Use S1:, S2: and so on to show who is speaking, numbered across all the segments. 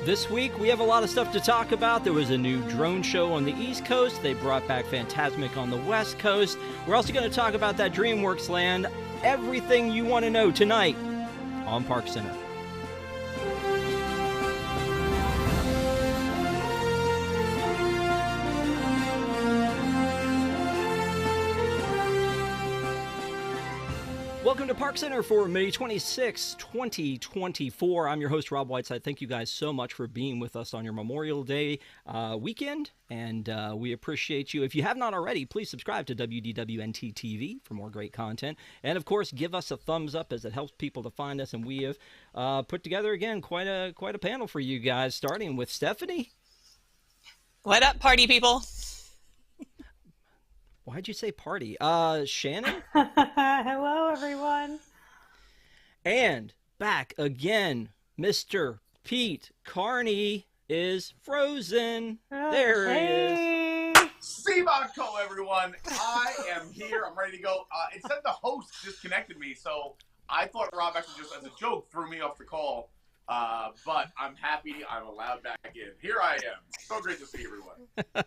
S1: This week, we have a lot of stuff to talk about. There was a new drone show on the East Coast. They brought back Fantasmic on the West Coast. We're also going to talk about that Dreamworks land. Everything you want to know tonight on ParksCenter. Welcome to ParksCenter for May 26, 2024. I'm your host, Rob Whiteside. Thank you guys so much for being with us on your Memorial Day weekend, and we appreciate you. If you have not already, please subscribe to WDWNT TV for more great content. And, of course, give us a thumbs up as it helps people to find us. And we have put together, again, quite a panel for you guys, starting with Stephanie.
S2: What up, party people?
S1: Why'd you say party? Shannon?
S3: Hello, everyone.
S1: And back again, Mr. Pete Carney is frozen. There he is.
S4: Seabotco, everyone. I am here. I'm ready to go. It said the host disconnected me, so I thought Rob actually just as a joke threw me off the call. But I'm happy I'm allowed back in. Here I am. So great to see everyone.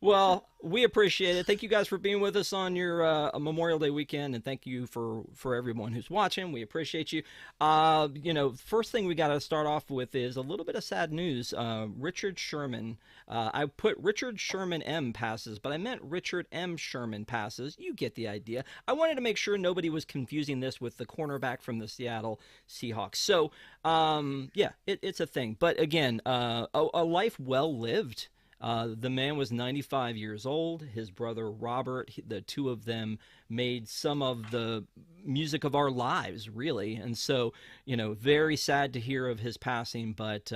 S1: Well, we appreciate it. Thank you guys for being with us on your Memorial Day weekend, and thank you for everyone who's watching. We appreciate you. First thing we got to start off with is a little bit of sad news. Richard Sherman. I put Richard Sherman M passes, but I meant Richard M. Sherman passes. You get the idea. I wanted to make sure nobody was confusing this with the cornerback from the Seattle Seahawks. So, it's a thing. But again, a life well lived. The man was 95 years old. His brother Robert, the two of them made some of the music of our lives, really. And so, very sad to hear of his passing, but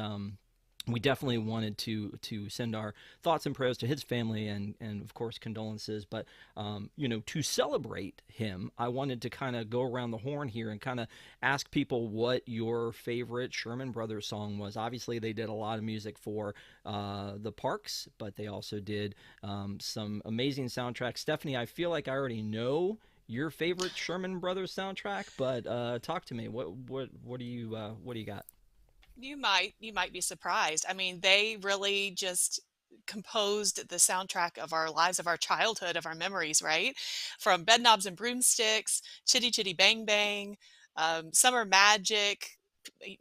S1: we definitely wanted to send our thoughts and prayers to his family and of course condolences. But to celebrate him, I wanted to kind of go around the horn here and kind of ask people what your favorite Sherman Brothers song was. Obviously, they did a lot of music for the parks, but they also did some amazing soundtracks. Stephanie, I feel like I already know your favorite Sherman Brothers soundtrack, but talk to me. What do you got?
S2: You might be surprised. I mean, they really just composed the soundtrack of our lives, of our childhood, of our memories, right? From Bedknobs and Broomsticks, Chitty Chitty Bang Bang, Summer Magic,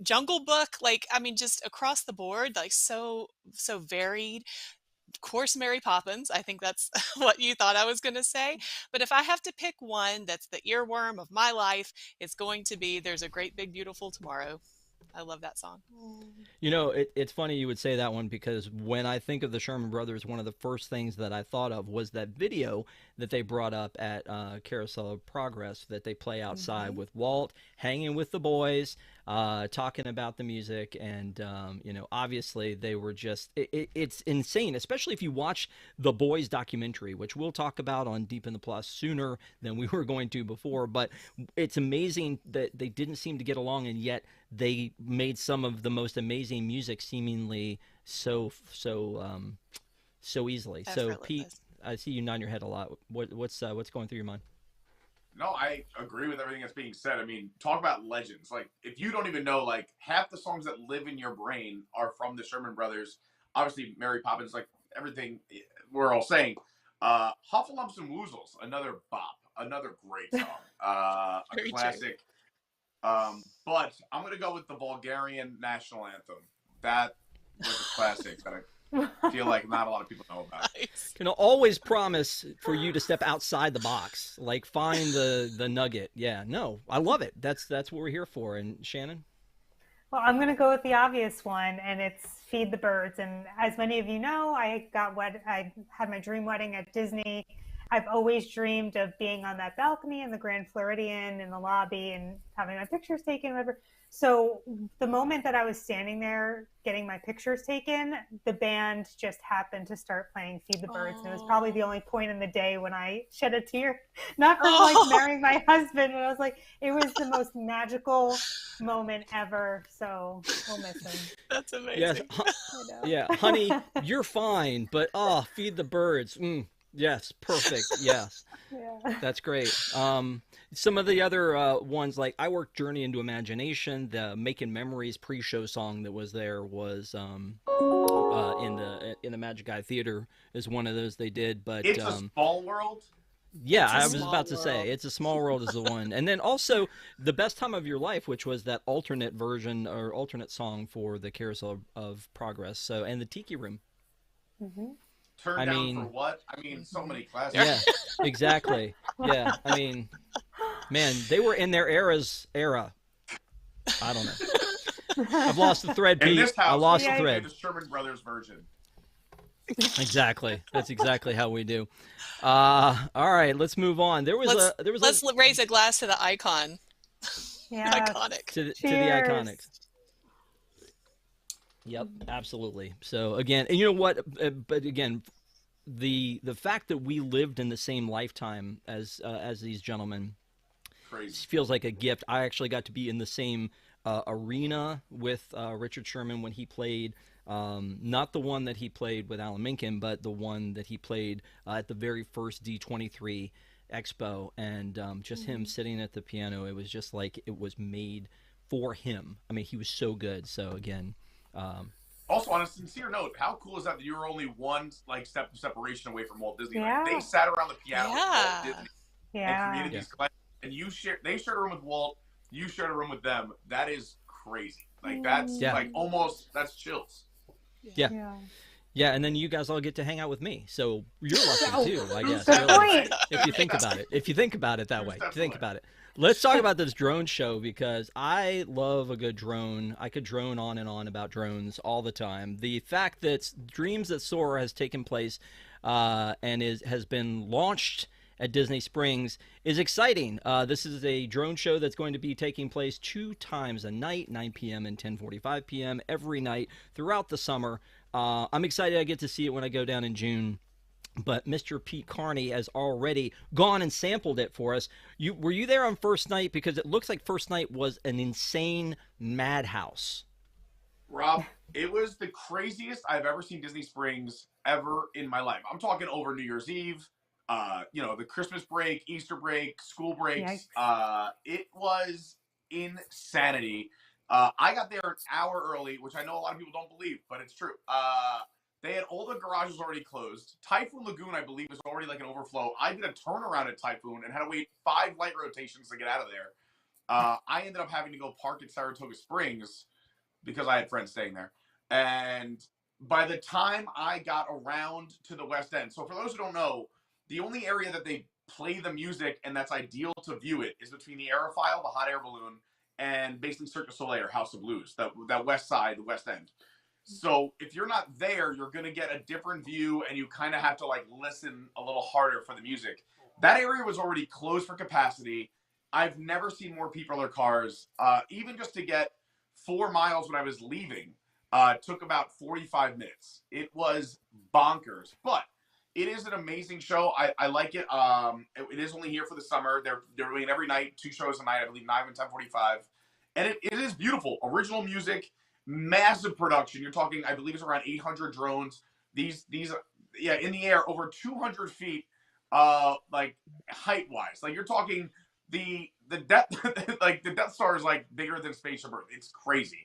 S2: Jungle Book, just across the board, so varied. Of course, Mary Poppins. I think that's what you thought I was going to say. But if I have to pick one that's the earworm of my life, it's going to be There's a Great Big Beautiful Tomorrow. I love that song.
S1: It's funny you would say that one, because when I think of the Sherman Brothers, one of the first things that I thought of was that video that they brought up at Carousel of Progress that they play outside with Walt hanging with the boys, talking about the music. And, obviously they were just, it's insane, especially if you watch the boys documentary, which we'll talk about on Deep in the Plus sooner than we were going to before. But it's amazing that they didn't seem to get along, and yet they made some of the most amazing music seemingly so easily. So Pete, I see you nod your head a lot. What's going through your mind?
S4: No, I agree with everything that's being said. I mean, talk about legends. Like, if you don't even know, half the songs that live in your brain are from the Sherman Brothers. Obviously, Mary Poppins, everything we're all saying. Huffalumps and Woozles, another bop, another great song, a classic. But I'm going to go with the Bulgarian national anthem. That was a classic that I feel like not a lot of people know about.
S2: Nice.
S1: Can always promise for you to step outside the box, find the nugget. Yeah, no, I love it. That's what we're here for. And Shannon?
S3: Well, I'm going to go with the obvious one, and it's Feed the Birds. And as many of you know, I had my dream wedding at Disney. I've always dreamed of being on that balcony in the Grand Floridian in the lobby and having my pictures taken, whatever. So the moment that I was standing there getting my pictures taken, the band just happened to start playing Feed the Birds. And it was probably the only point in the day when I shed a tear, not from marrying my husband, but I was like, it was the most magical moment ever. So we'll miss him.
S2: That's amazing.
S1: Yes. Yeah, honey, you're fine, but Feed the Birds. Yes, perfect. Yes,
S3: Yeah.
S1: that's great. Some of the other ones, like I worked Journey into Imagination, the Making Memories pre-show song that was there was in the Magic Eye Theater is one of those they did. But
S4: It's a Small World.
S1: yeah,
S2: It's a
S1: I was
S2: small
S1: about to say
S2: world.
S1: It's a Small World is the one, and then also the Best Time of Your Life, which was that alternate version or alternate song for the Carousel of Progress. So and the Tiki Room.
S3: Hmm.
S4: Turn
S1: I
S4: Down for
S1: mean,
S4: What? I mean, so many classics.
S1: yeah, exactly. Yeah, I mean, man, they were in their era. I don't know. I've lost the thread,
S4: In
S1: Pete.
S4: this
S1: I
S4: house, we
S1: lost the
S3: Yeah.
S4: only do
S1: thread.
S4: the Sherman Brothers version.
S1: Exactly. That's exactly how we do. All right, let's move on.
S2: Let's
S1: There was a
S2: let's raise a glass to the icon.
S3: Yes.
S2: Iconic.
S1: to the
S3: Cheers.
S1: iconics. Yep, absolutely. So again, and you know what? But again, the fact that we lived in the same lifetime as these gentlemen
S4: Crazy.
S1: feels like a gift. I actually got to be in the same arena with Richard Sherman when he played. Not the one that he played with Alan Menken, but the one that he played at the very first D23 Expo, and just him sitting at the piano. It was just like it was made for him. I mean, he was so good. So again, um,
S4: Also, on a sincere note, how cool is that you were only one step of separation away from Walt Disney?
S3: Yeah.
S4: Like, they sat around the piano with Walt
S2: Yeah.
S4: Disney and
S3: Yeah.
S4: created
S1: Yeah.
S4: these collections, and they shared a room with Walt. You shared a room with them. That is crazy. Like that's
S1: Yeah.
S4: like almost that's chills.
S1: yeah.
S3: Yeah.
S1: Yeah, and then you guys all get to hang out with me, so you're
S3: Oh,
S1: lucky too, I guess.
S3: good
S1: Really,
S3: point.
S1: if you think about it, if you think about it that
S4: Two
S1: way,
S4: steps
S1: think
S4: away.
S1: about it. Let's talk about this drone show because I love a good drone. I could drone on and on about drones all the time. The fact that Dreams That Soar has taken place and has been launched at Disney Springs is exciting. This is a drone show that's going to be taking place 2 times a night, 9 p.m. and 10:45 p.m. every night throughout the summer. I'm excited I get to see it when I go down in June. But Mr. Pete Carney has already gone and sampled it for us. Were you there on first night? Because it looks like first night was an insane madhouse.
S4: Rob, it was the craziest I've ever seen Disney Springs ever in my life. I'm talking over New Year's Eve, the Christmas break, Easter break, school breaks.
S3: Yikes.
S4: It was insanity. I got there an hour early, which I know a lot of people don't believe, but it's true. They had all the garages already closed. Typhoon Lagoon, I believe, was already like an overflow. I did a turnaround at Typhoon and had to wait 5 light rotations to get out of there. I ended up having to go park at Saratoga Springs because I had friends staying there. And by the time I got around to the West End, so for those who don't know, the only area that they play the music and that's ideal to view it is between the Aerophile, the hot air balloon, and basically Cirque du Soleil or House of Blues, that west side, the West End. So if you're not there, you're going to get a different view and you kind of have to like listen a little harder for the music. That area was already closed for capacity. I've never seen more people or cars. Even just to get 4 miles when I was leaving took about 45 minutes. It was bonkers, but it is an amazing show. I like it. It is only here for the summer. They're doing it every night, 2 shows a night, I believe 9 and 10:45. And it is beautiful. Original music, massive production. You're talking, I believe it's around 800 drones. These in the air over 200 feet, like height wise. Like you're talking the Death like the Death Star is like bigger than Spaceship Earth. It's crazy.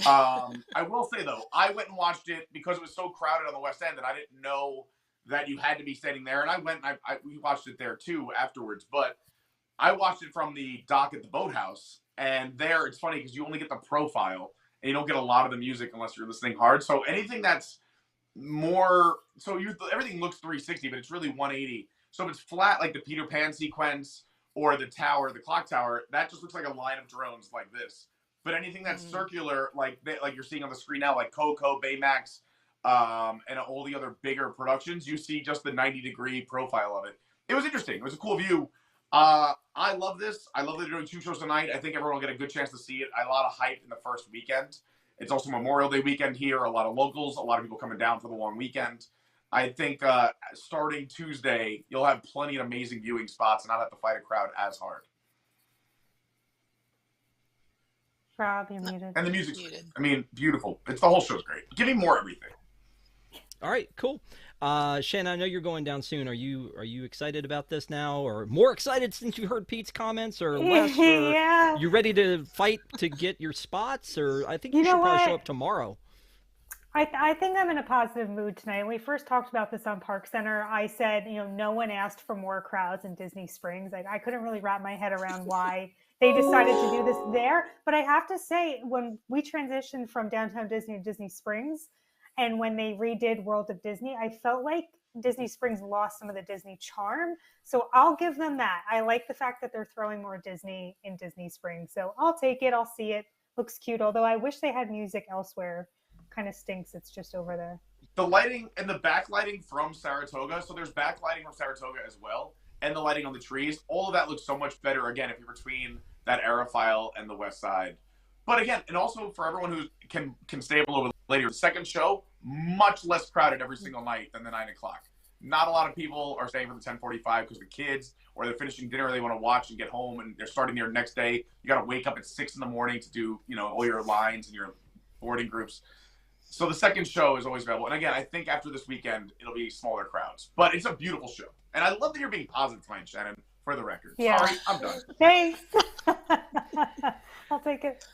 S4: I will say though, I went and watched it because it was so crowded on the West End that I didn't know that you had to be standing there. And I went and we watched it there too afterwards. But I watched it from the dock at the boathouse. And there, it's funny because you only get the profile and you don't get a lot of the music unless you're listening hard. So anything that's more, everything looks 360, but it's really 180. So if it's flat, like the Peter Pan sequence or the tower, the clock tower, that just looks like a line of drones like this. But anything that's circular, like you're seeing on the screen now, like Coco, Baymax, and all the other bigger productions, you see just the 90-degree profile of it. It was interesting. It was a cool view. I love this. I love that they're doing 2 shows tonight. I think everyone will get a good chance to see it. A lot of hype in the first weekend. It's also Memorial Day weekend here. A lot of locals, a lot of people coming down for the long weekend. I think starting Tuesday, you'll have plenty of amazing viewing spots and not have to fight a crowd as hard.
S3: Rob, you're muted.
S4: And the music's great. I mean, beautiful. The whole show's great. Give me more everything.
S1: All right, cool. Shannon, I know you're going down soon. Are you excited about this now, or more excited since you heard Pete's comments, or less, or
S3: Yeah.
S1: you ready to fight to get your spots, or I think
S3: You
S1: you
S3: know
S1: should probably show
S3: what?
S1: up tomorrow.
S3: I think I'm in a positive mood tonight. When we first talked about this on ParksCenter, I said, no one asked for more crowds in Disney Springs. Like, I couldn't really wrap my head around why they decided to do this there. But I have to say, when we transitioned from Downtown Disney to Disney Springs, and when they redid World of Disney, I felt like Disney Springs lost some of the Disney charm. So I'll give them that. I like the fact that they're throwing more Disney in Disney Springs. So I'll take it. I'll see it. Looks cute. Although I wish they had music elsewhere. Kind of stinks. It's just over there.
S4: The lighting and the backlighting from Saratoga, so there's backlighting from Saratoga as well, and the lighting on the trees. All of that looks so much better, again, if you're between that Aerophile and the west side. But again, and also for everyone who can stay a little bit later, the second show, much less crowded every single night than the 9 o'clock. Not a lot of people are staying for the 10:45 because the kids, or they're finishing dinner, they want to watch and get home, and they're starting their next day. You got to wake up at 6 in the morning to do, all your lines and your boarding groups. So the second show is always available. And again, I think after this weekend, it'll be smaller crowds. But it's a beautiful show. And I love that you're being positive tonight, Shannon, for the record.
S3: Yeah.
S4: Sorry, I'm done.
S3: Thanks. I'll take it.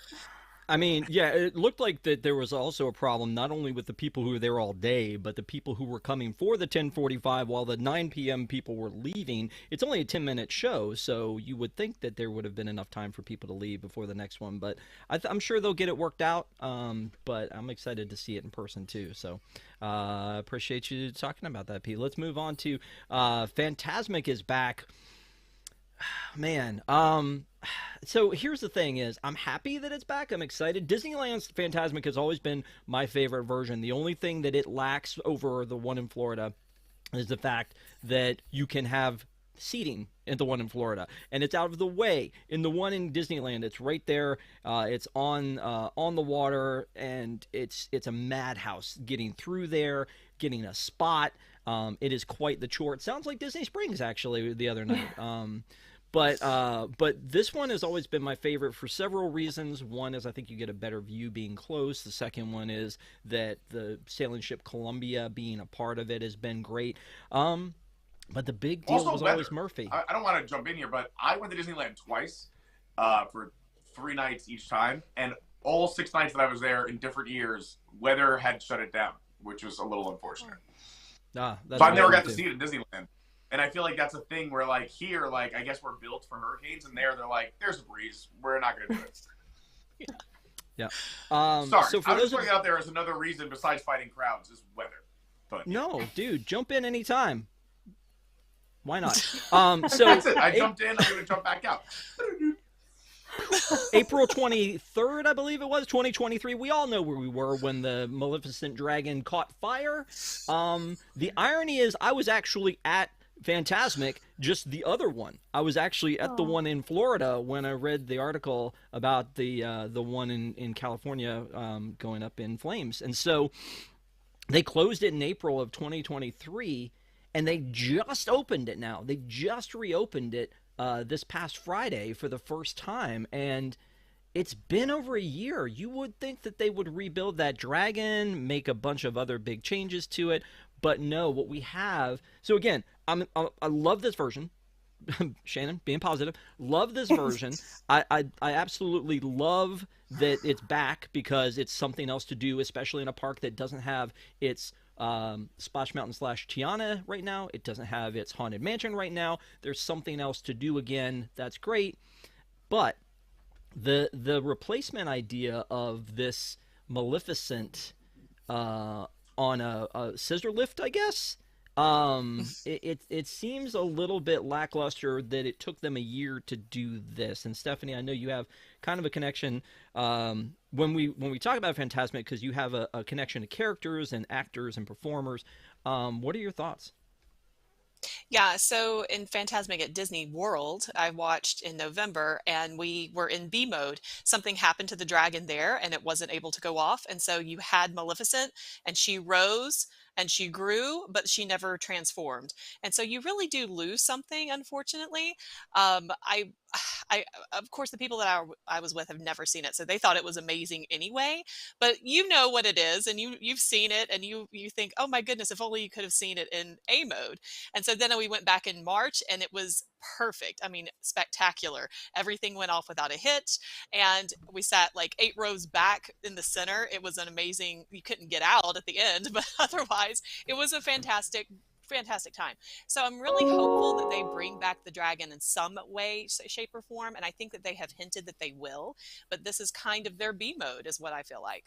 S1: I mean, yeah, it looked like that there was also a problem not only with the people who were there all day, but the people who were coming for the 10:45 while the 9 p.m. people were leaving. It's only a 10-minute show, so you would think that there would have been enough time for people to leave before the next one. But I'm sure they'll get it worked out. But I'm excited to see it in person too. So appreciate you talking about that, Pete. Let's move on to Fantasmic is back. Man, so here's the thing is I'm happy that it's back. I'm excited. Disneyland's Fantasmic has always been my favorite version. The only thing that it lacks over the one in Florida is the fact that you can have seating in the one in Florida, and it's out of the way. In the one in Disneyland, it's right there. It's on the water, and it's a madhouse getting through there, getting a spot. It is quite the chore. It sounds like Disney Springs actually the other night. But this one has always been my favorite for several reasons. One is I think you get a better view being close. The second one is that the sailing ship Columbia being a part of it has been great. But the big deal
S4: Also
S1: was
S4: weather.
S1: always Murphy.
S4: I don't want to jump in here, but I went to Disneyland twice for 3 nights each time. And all 6 nights that I was there in different years, weather had shut it down, which was a little unfortunate.
S1: That's
S4: So I never
S1: what
S4: got
S1: we
S4: to
S1: do.
S4: see it in Disneyland. And I feel like that's a thing where, like, here, like, I guess we're built for hurricanes, and there they're like, there's a breeze. We're not going to do it.
S1: Yeah.
S4: Sorry.
S1: So for
S4: I was
S1: those
S4: just putting out there as another reason besides fighting crowds is weather. But
S1: no, dude, jump in anytime. Why not? So
S4: that's it. I jumped in. I'm going to jump back out.
S1: April 23rd, I believe it was, 2023. We all know where we were when the Maleficent dragon caught fire. The irony is I was actually at Fantasmic, just the other one. I was actually at the one in Florida when I read the article about the one in California going up in flames. And so they closed it in April of 2023, and they just opened it now. They just reopened it this past Friday for the first time, and it's been over a year. You would think that they would rebuild that dragon, make a bunch of other big changes to it, but no, what we have... So again, I love this version. Shannon, being positive, love this version. I absolutely love that it's back because it's something else to do, especially in a park that doesn't have its Splash Mountain / Tiana right now. It doesn't have its Haunted Mansion right now. There's something else to do again. That's great. But the replacement idea of this Maleficent on a scissor lift, I guess, it seems a little bit lackluster that it took them a year to do this. And Stephanie, I know you have kind of a connection when we talk about Fantasmic, because you have a connection to characters and actors and performers. What are your thoughts?
S2: Yeah, so in Fantasmic at Disney World, I watched in November and we were in B mode. Something happened to the dragon there and it wasn't able to go off. And so you had Maleficent and she rose and she grew, but she never transformed. And so you really do lose something, unfortunately. I, I, of course, the people that I was with have never seen it, so they thought it was amazing anyway. But you know what it is, and you've seen it, and you think, oh my goodness, if only you could have seen it in A mode. And so then we went back in March, and it was perfect. I mean, spectacular. Everything went off without a hitch, and we sat like 8 rows back in the center. It was an amazing. You couldn't get out at the end, but otherwise, it was a fantastic time. So I'm really hopeful that they bring back the dragon in some way, shape, or form, and I think that they have hinted that they will. But this is kind of their B mode, is what I feel like.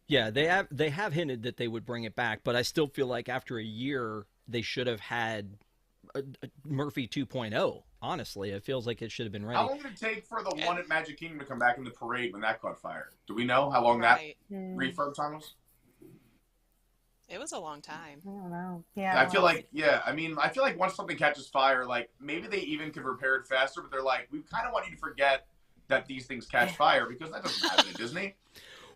S1: Yeah, they have hinted that they would bring it back, but I still feel like after a year they should have had a Murphy 2.0. Honestly, it feels like it should have been ready.
S4: How long did it take for the one at Magic Kingdom to come back in the parade when that caught fire? Do we know how long that refurb time was?
S2: It was a long time.
S3: I don't know. Yeah.
S4: I feel like, I feel like once something catches fire, like maybe they even could repair it faster, but they're like, we kind of want you to forget that these things catch fire because that doesn't happen at Disney.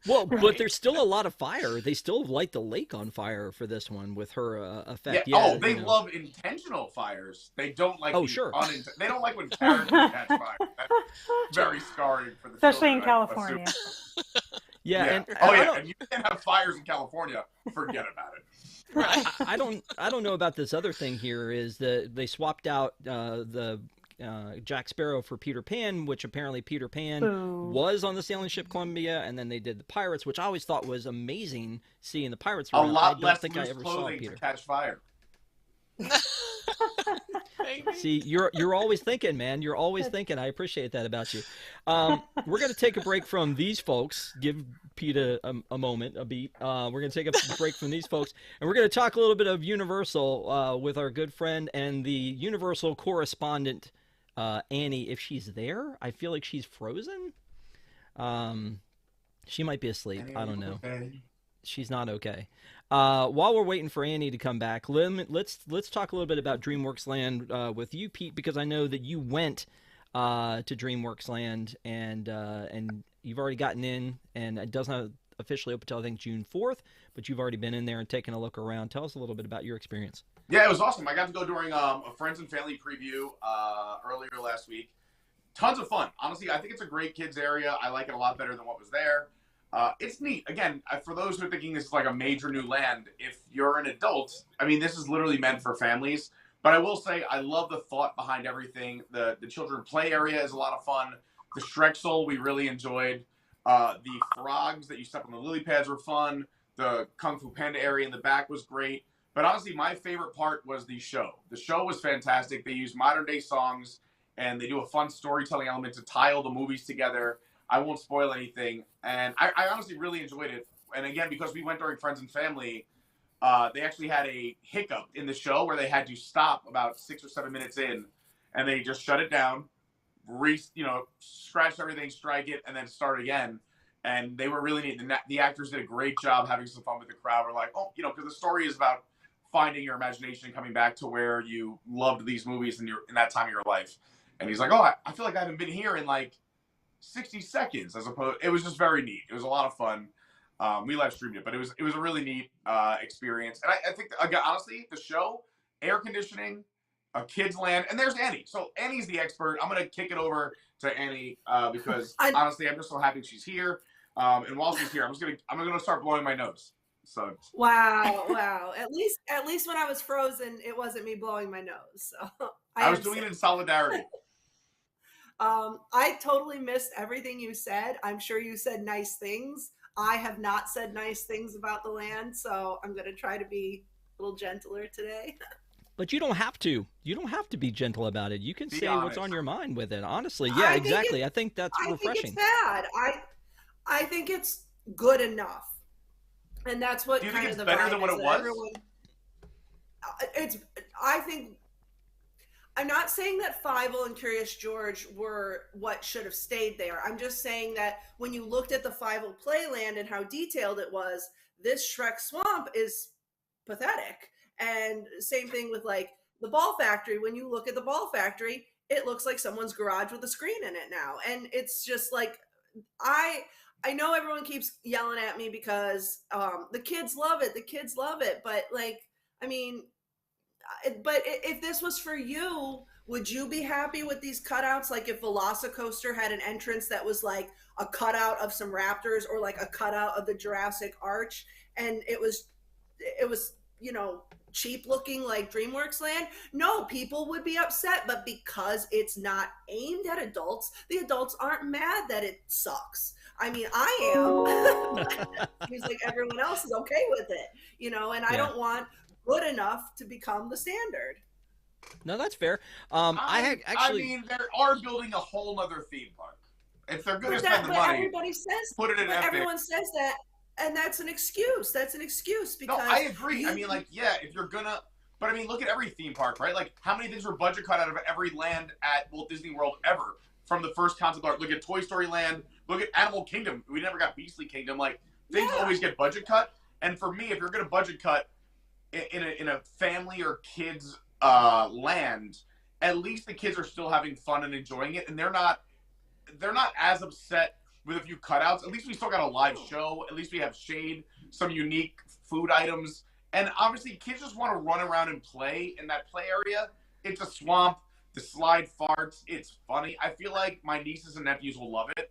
S1: Well, but there's still a lot of fire. They still light the lake on fire for this one with her effect.
S4: Yeah. They love intentional fires. They don't like they don't like when characters catch fire. That's very scarring for the
S3: especially
S4: children,
S3: in California.
S1: Yeah.
S4: And you can't have fires in California. Forget about it.
S2: Right.
S1: I don't know about this other thing here. Is that they swapped out the Jack Sparrow for Peter Pan, which apparently Peter Pan was on the sailing ship Columbia, and then they did the Pirates, which I always thought was amazing. Seeing the Pirates,
S4: a lot less
S1: think I ever saw Peter
S4: to catch fire.
S1: See, you're always thinking, man. You're always thinking. I appreciate that about you. We're going to take a break from these folks. Give Pete a moment, a beat. We're going to take a break from these folks, and we're going to talk a little bit of Universal with our good friend and the Universal correspondent, Annie. If she's there, I feel like she's frozen. She might be asleep. I don't know.
S4: Okay.
S1: She's not okay. While we're waiting for Annie to come back, let's talk a little bit about DreamWorks Land with you, Pete, because I know that you went to DreamWorks Land and you've already gotten in, and it doesn't officially open until I think June 4th, but you've already been in there and taken a look around. Tell us a little bit about your experience.
S4: Yeah, it was awesome. I got to go during a friends and family preview earlier last week. Tons of fun. Honestly, I think it's a great kids area. I like it a lot better than what was there. It's neat. Again, for those who are thinking this is like a major new land, if you're an adult, I mean, this is literally meant for families. But I will say, I love the thought behind everything. The children play area is a lot of fun. The Shrek we really enjoyed. The frogs that you step on the lily pads were fun. The Kung Fu Panda area in the back was great. But honestly, my favorite part was the show. The show was fantastic. They use modern day songs, and they do a fun storytelling element to tie all the movies together. I won't spoil anything. And I honestly really enjoyed it. And again, because we went during friends and family, they actually had a hiccup in the show where they had to stop about 6 or 7 minutes in, and they just shut it down, scratch everything, strike it, and then start again. And they were really neat. The actors did a great job having some fun with the crowd. We're like, because the story is about finding your imagination and coming back to where you loved these movies in that time of your life. And he's like, I feel like I haven't been here in like 60 seconds. It was just very neat. It was a lot of fun. We live streamed it, but it was a really neat experience. And I think, again, honestly, the show, air conditioning, a kids land, and there's Annie. So Annie's the expert. I'm gonna kick it over to Annie because honestly, I'm just so happy she's here. And while she's here, I'm gonna start blowing my nose. So
S5: wow. At least when I was frozen, it wasn't me blowing my nose. So
S4: I was doing it in solidarity.
S5: I totally missed everything you said. I'm sure you said nice things. I have not said nice things about the land, so I'm going to try to be a little gentler today.
S1: But you don't have to. You don't have to be gentle about it. You can say honest. What's on your mind with it. Honestly, yeah, exactly. I think that's refreshing.
S5: I think it's bad. I think it's good enough, and that's what.
S4: Do you
S5: kind
S4: think it's
S5: of
S4: better
S5: the
S4: than what it was?
S5: I think. I'm not saying that Fievel and Curious George were what should have stayed there. I'm just saying that when you looked at the Fievel Playland and how detailed it was, this Shrek Swamp is pathetic. And same thing with like the Ball Factory. When you look at the Ball Factory, it looks like someone's garage with a screen in it now. And it's just like, I know everyone keeps yelling at me because the kids love it. The kids love it. But like, I mean, but if this was for you, would you be happy with these cutouts? Like if Velocicoaster had an entrance that was like a cutout of some raptors or like a cutout of the Jurassic Arch, and it was, you know, cheap looking like Dreamworks Land? No, people would be upset. But because it's not aimed at adults, the adults aren't mad that it sucks. I mean, I am. Seems like everyone else is okay with it, you know, and I don't want good enough to become the standard.
S1: No, that's fair.
S4: I mean, they are building a whole nother theme park. If they're going to spend the money,
S5: everybody says,
S4: put it in Epic.
S5: Everyone says that, and that's an excuse. That's an excuse because.
S4: No, I agree. I mean, like, yeah, if you're gonna, but I mean, look at every theme park, right? Like, how many things were budget cut out of every land at Walt Disney World ever from the first concept art? Look at Toy Story Land. Look at Animal Kingdom. We never got Beastly Kingdom. Like, things always get budget cut. And for me, if you're gonna budget cut in a family or kids land, at least the kids are still having fun and enjoying it, and they're not as upset with a few cutouts. At least we still got a live show. At least we have shade, some unique food items, and obviously kids just want to run around and play in that play area. It's a swamp. The slide farts. It's funny. I feel like my nieces and nephews will love it.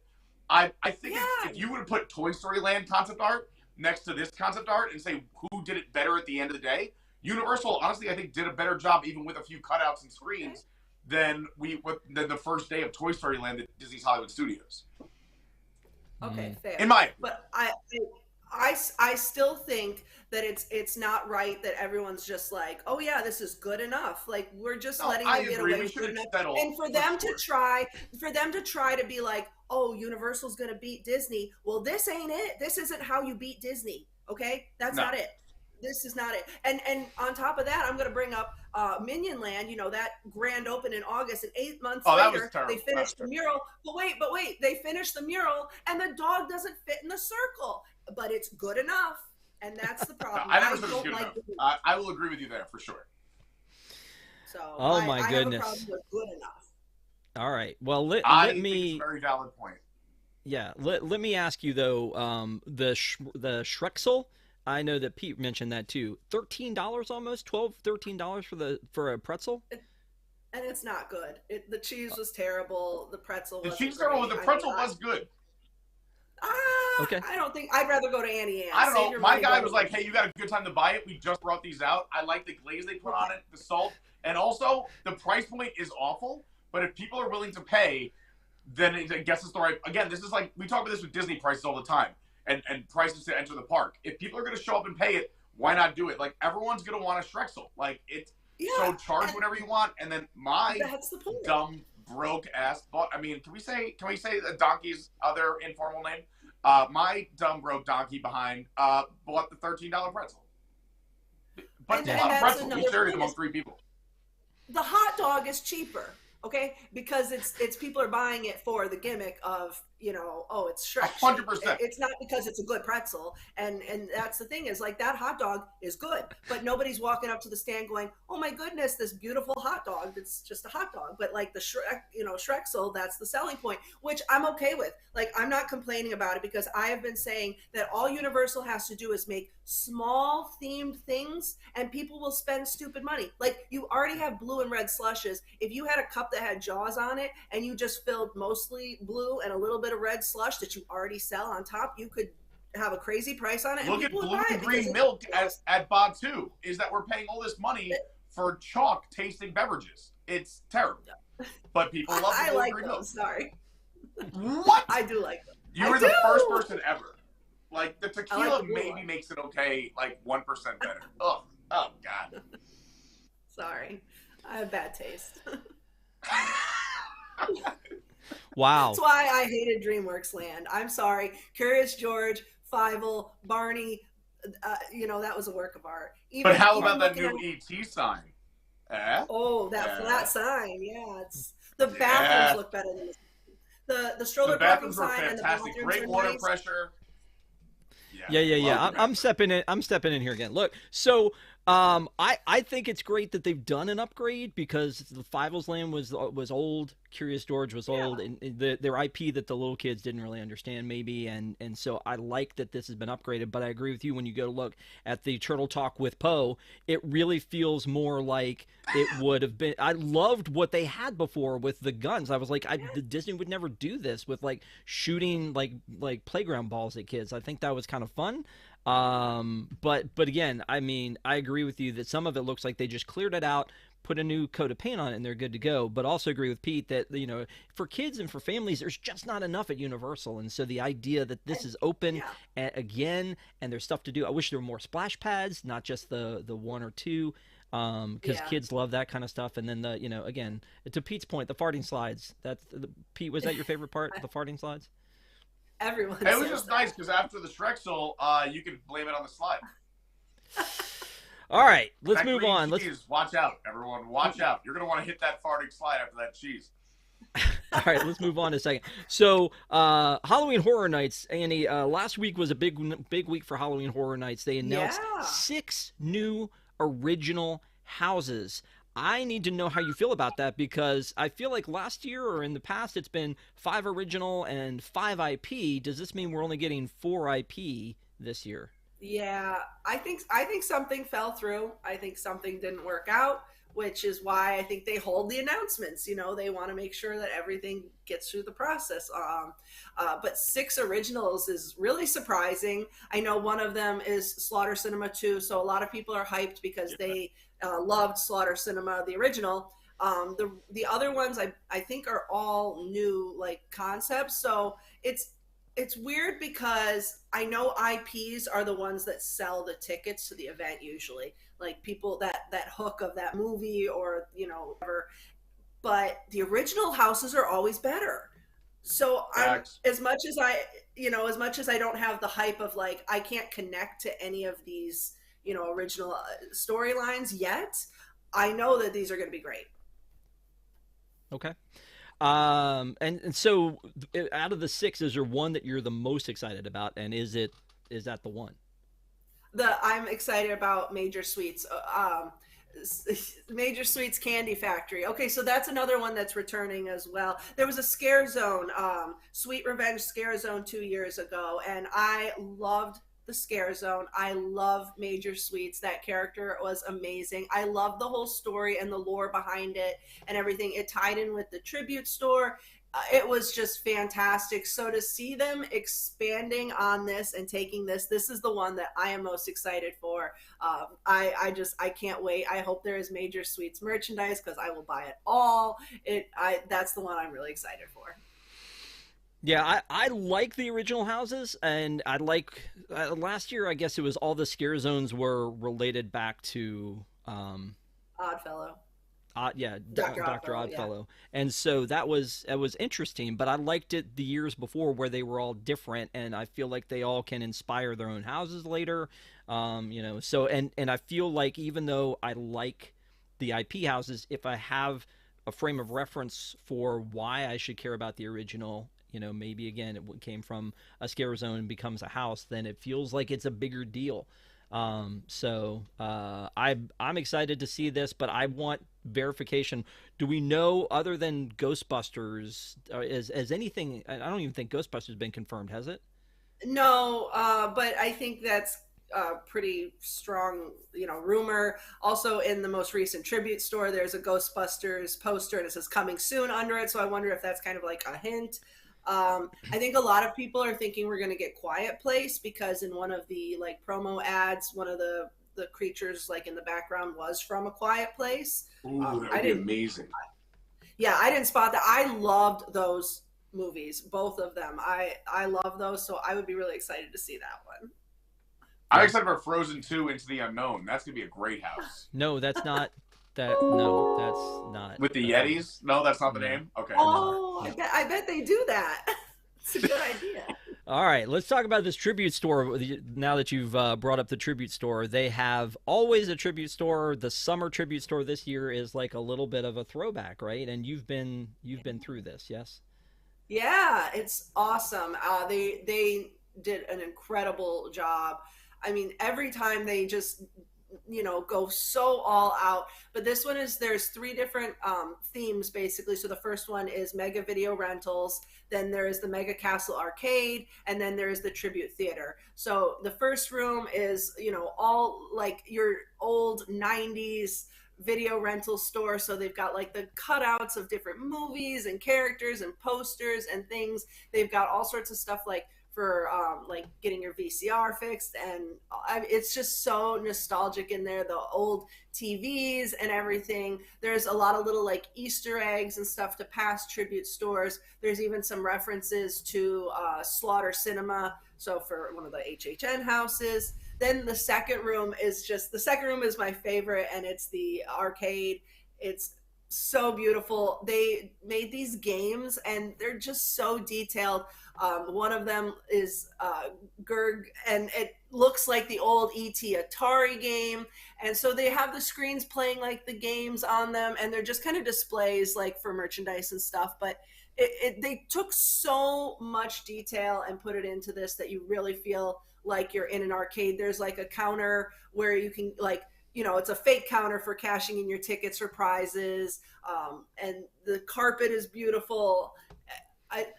S4: I think if you would have put Toy Story Land concept art next to this concept art and say who did it better at the end of the day, Universal, honestly, I think did a better job even with a few cutouts and screens than the first day of Toy Story Land at Disney's Hollywood Studios.
S5: Okay, fair.
S4: In my opinion.
S5: But I still think that it's not right that everyone's just like, oh yeah, this is good enough. Like we're just letting them get away with good enough. And for them to try to be like, oh, Universal's gonna beat Disney. Well, this ain't it. This isn't how you beat Disney. Okay, that's not it. This is not it. And on top of that, I'm going to bring up Minion Land. You know, that grand open in August, and 8 months later, they finished the mural. But wait, they finished the mural, and the dog doesn't fit in the circle. But it's good enough, and that's the problem.
S4: I never said it's good enough. I will agree with you there for sure.
S5: So,
S1: my goodness,
S5: I have a problem with good enough.
S1: All right. Well, let me.
S4: Think it's a very valid point.
S1: Yeah. Let me ask you though. The Shrexel. I know that Pete mentioned that too. $13 almost, $13 for a pretzel.
S5: And it's not good. The cheese was terrible. The pretzel.
S4: The cheese terrible. The pretzel was good.
S1: Okay.
S5: I don't think I'd rather go to Annie Ann's.
S4: I don't know. My guy was like, "Hey, you got a good time to buy it. We just brought these out. I like the glaze they put on it, the salt, and also the price point is awful. But if people are willing to pay, then I guess it's the right. Again, this is like we talk about this with Disney prices all the time. And prices to enter the park. If people are going to show up and pay it, why not do it? Like, everyone's going to want a Shrexel. Like, it's so charge whatever you want. And then my dumb, broke-ass... I mean, can we say the donkey's other informal name? My dumb, broke donkey behind bought the $13 pretzel. But the pretzel, we shared it among 3 people.
S5: The hot dog is cheaper, okay? Because it's people are buying it for the gimmick of... you know, oh, it's Shrek.
S4: 100%.
S5: It's not because it's a good pretzel. And that's the thing is, like, that hot dog is good. But nobody's walking up to the stand going, oh, my goodness, this beautiful hot dog. It's just a hot dog. But, like, the Shrexel, that's the selling point, which I'm okay with. Like, I'm not complaining about it because I have been saying that all Universal has to do is make small themed things and people will spend stupid money. Like, you already have blue and red slushes. If you had a cup that had Jaws on it and you just filled mostly blue and a little bit of red slush that you already sell on top, you could have a crazy price on it.
S4: Look at blue and green milk at Batu. Is that we're paying all this money for chalk tasting beverages? It's terrible. But people love the blue and green milk.
S5: Sorry.
S4: What?
S5: I do like them.
S4: You were the first person ever. Like, the tequila maybe makes it okay, like 1% better. Oh God.
S5: Sorry. I have bad taste.
S1: Wow.
S5: That's why I hated Dreamworks Land. I'm sorry. Curious George, Fievel, Barney, that was a work of art.
S4: But how about that new ET sign?
S5: Oh, that flat sign. Yeah, the bathrooms look better than the stroller parking sign and the bathrooms
S4: Great water pressure.
S1: Yeah. I'm stepping in here again. Look, so I think it's great that they've done an upgrade because the Fivel's Land was old, Curious George was old, and their IP that the little kids didn't really understand maybe, and so I like that this has been upgraded. But I agree with you when you go to look at the Turtle Talk with Poe, it really feels more like it would have been. I loved what they had before with the guns. I was like, Disney would never do this with like shooting like playground balls at kids. I think that was kind of fun. But again, I mean, I agree with you that some of it looks like they just cleared it out, put a new coat of paint on it, and they're good to go. But also agree with Pete that, you know, for kids and for families, there's just not enough at Universal. And so the idea that this is open again and there's stuff to do. I wish there were more splash pads, not just the one or two. Because kids love that kind of stuff. And then the, you know, again, to Pete's point, the farting slides. Pete, was that your favorite part? The farting slides?
S5: Everyone.
S4: It was just nice because after the Shrexel, you can blame it on the slide.
S1: All right, let's move on.
S4: Watch out, everyone. Watch out. You're gonna want to hit that farting slide after that cheese.
S1: All right, let's move on a second. So, Halloween Horror Nights, Annie. Last week was a big week for Halloween Horror Nights. They announced 6 new original houses. I need to know how you feel about that because I feel like last year or in the past it's been 5 original and 5 IP. Does this mean we're only getting 4 IP this year?
S5: Yeah, I think something fell through. I think something didn't work out, which is why I think they hold the announcements. You know, they want to make sure that everything gets through the process. But 6 originals is really surprising. I know one of them is Slaughter Cinema 2, so a lot of people are hyped because they loved Slaughter Cinema, the original. The other ones I think are all new like concepts. So it's weird because I know IPs are the ones that sell the tickets to the event usually, like people that hook of that movie or, you know, whatever. But the original houses are always better. So as much as I don't have the hype of like, I can't connect to any of these, you know, original storylines yet, I know that these are going to be great.
S1: Okay. And so out of the 6, is there one that you're the most excited about? And is that the one?
S5: I'm excited about Major Sweets. Major Sweets Candy Factory. Okay, so that's another one that's returning as well. There was a Scare Zone, Sweet Revenge Scare Zone 2 years ago, and I loved the Scare Zone. I love Major Sweets. That character was amazing. I love the whole story and the lore behind it and everything. It tied in with the tribute store. It was just fantastic. So to see them expanding on this and taking this is the one that I am most excited for. I can't wait. I hope there is Major Sweets merchandise because I will buy it all. That's the one I'm really excited for.
S1: Yeah, I like the original houses, and I like last year. I guess it was all the Scare Zones were related back to
S5: Oddfellow.
S1: Dr. Oddfellow. Yeah. And so that was interesting, but I liked it the years before where they were all different, and I feel like they all can inspire their own houses later. You know, so and I feel like even though I like the IP houses, if I have a frame of reference for why I should care about the original, you know, maybe again it came from a Scare Zone and becomes a house, then it feels like it's a bigger deal. I'm excited to see this, but I want verification. Do we know, other than Ghostbusters, is anything? I don't even think Ghostbusters has been confirmed, has it?
S5: No, but I think that's pretty strong, you know, rumor. Also, in the most recent tribute store, there's a Ghostbusters poster and it says "coming soon" under it. So I wonder if that's kind of like a hint. I think a lot of people are thinking we're going to get Quiet Place because in one of the like promo ads, one of the creatures like in the background was from A Quiet Place.
S4: Ooh, that would be amazing.
S5: Yeah, I didn't spot that. I loved those movies, both of them. I love those, so I would be really excited to see that one.
S4: I'm excited for Frozen 2 Into the Unknown. That's going to be a great house.
S1: No, that's not. No, that's not.
S4: With the Yetis? No, that's not the name? Okay.
S5: Oh, no. I bet they do that. It's a good idea.
S1: All right, let's talk about this tribute store. Now that you've brought up the tribute store, they have always a tribute store. The summer tribute store this year is like a little bit of a throwback, right? And you've been through this, yes?
S5: Yeah, it's awesome. They did an incredible job. I mean, every time they just go so all out. But this one there's three different themes basically. So the first one is mega video rentals, then there is the mega castle arcade, and then there is the tribute theater. So the first room is all like your old 90s video rental store. So they've got like the cutouts of different movies and characters and posters and things. They've got all sorts of stuff like for like getting your VCR fixed, and it's just so nostalgic in there. The old TVs and everything. There's a lot of little like Easter eggs and stuff to past tribute stores. There's even some references to Slaughter Cinema, so for one of the HHN houses. Then the second room is my favorite, and it's the arcade. It's so beautiful. They made these games and they're just so detailed. One of them is Gerg, and it looks like the old ET Atari game. And so they have the screens playing like the games on them, and they're just kind of displays like for merchandise and stuff. But they took so much detail and put it into this that you really feel like you're in an arcade. There's like a counter where you can it's a fake counter for cashing in your tickets or prizes. And the carpet is beautiful.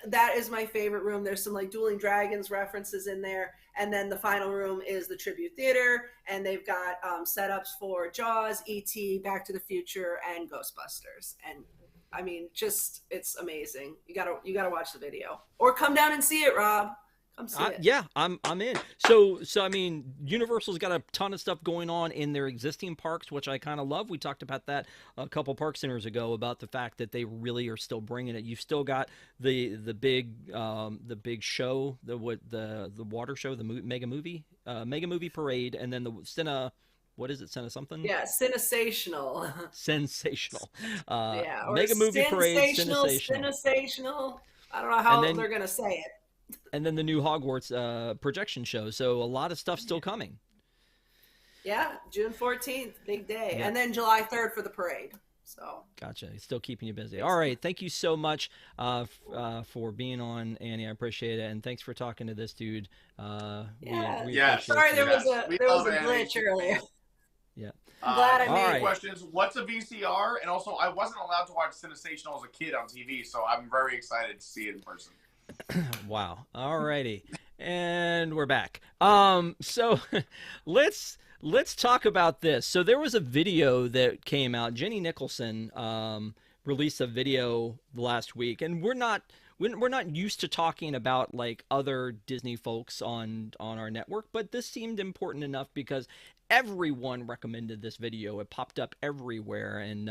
S5: That is my favorite room. There's some like Dueling Dragons references in there. And then the final room is the tribute theater, and they've got setups for Jaws, E.T., Back to the Future, and Ghostbusters. And I mean, it's amazing. You gotta watch the video or come down and see it, Rob.
S1: Yeah, I'm in. So I mean, Universal's got a ton of stuff going on in their existing parks, which I kind of love. We talked about that a couple ParksCenters ago about the fact that they really are still bringing it. You've still got the big show, the water show, the mega movie parade, and then the what is it? Cine something?
S5: Yeah, Sensational.
S1: Sensational.
S5: Yeah, or
S1: mega movie parade.
S5: Sensational. I don't know how they're gonna say it.
S1: And then the new Hogwarts projection show. So a lot of stuff still coming.
S5: Yeah, June 14th, big day.
S1: Yeah.
S5: And then July 3rd for the parade. So
S1: Gotcha. It's still keeping you busy. All right. Thank you so much for being on, Annie. I appreciate it. And thanks for talking to this dude.
S5: Yeah. Sorry, there was a glitch earlier.
S1: Yeah.
S5: I'm glad I made
S4: questions. What's a VCR? And also, I wasn't allowed to watch Sensational as a kid on TV, so I'm very excited to see it in person.
S1: Wow. All righty. And we're back. So let's talk about this. So there was a video that came out. Jenny Nicholson released a video last week, and we're not used to talking about like other Disney folks on our network, but this seemed important enough because everyone recommended this video. It popped up everywhere, and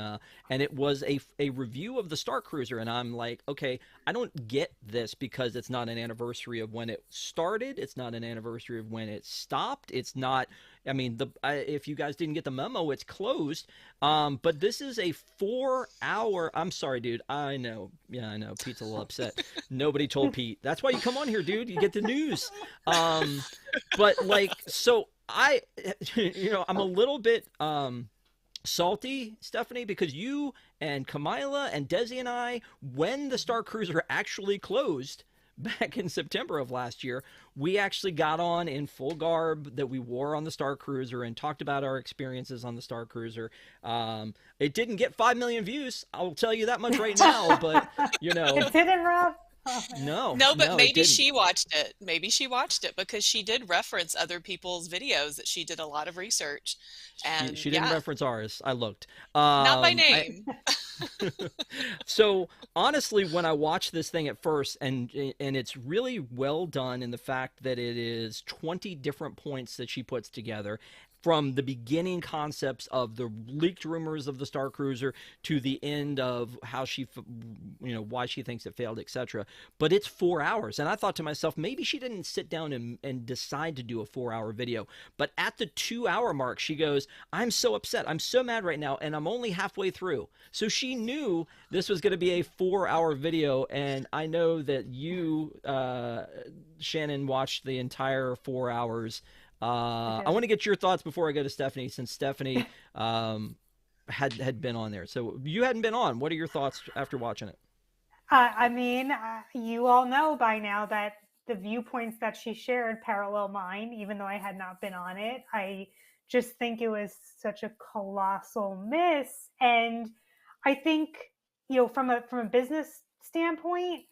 S1: it was a review of the Star Cruiser, and I'm like, okay, I don't get this because it's not an anniversary of when it started. It's not an anniversary of when it stopped. It's not. I mean, if you guys didn't get the memo, it's closed. But this is a 4-hour. I'm sorry, dude. I know. Yeah, I know. Pete's a little upset. Nobody told Pete. That's why you come on here, dude. You get the news. But like, so I'm a little bit salty, Stephanie, because you and Kamila and Desi and I, when the Star Cruiser actually closed back in September of last year, we actually got on in full garb that we wore on the Star Cruiser and talked about our experiences on the Star Cruiser. It didn't get 5 million views, I'll tell you that much right now, but
S3: It didn't, Rob?
S1: No,
S2: but maybe she watched it. Maybe she watched it because she did reference other people's videos that she did a lot of research. And
S1: she didn't reference ours. I looked.
S2: Not by name.
S1: So honestly, when I watched this thing at first, and it's really well done in the fact that it is 20 different points that she puts together, from the beginning concepts of the leaked rumors of the Star Cruiser to the end of how she, why she thinks it failed, etc. But it's 4 hours. And I thought to myself, maybe she didn't sit down and decide to do a 4-hour video. But at the 2-hour mark, she goes, I'm so upset. I'm so mad right now. And I'm only halfway through. So she knew this was going to be a 4-hour video. And I know that you, Shannon, watched the entire 4 hours. I want to get your thoughts before I go to Stephanie, since Stephanie had been on there. So you hadn't been on. What are your thoughts after watching it?
S3: I mean, you all know by now that the viewpoints that she shared parallel mine, even though I had not been on it. I just think it was such a colossal miss. And I think, from a business standpoint,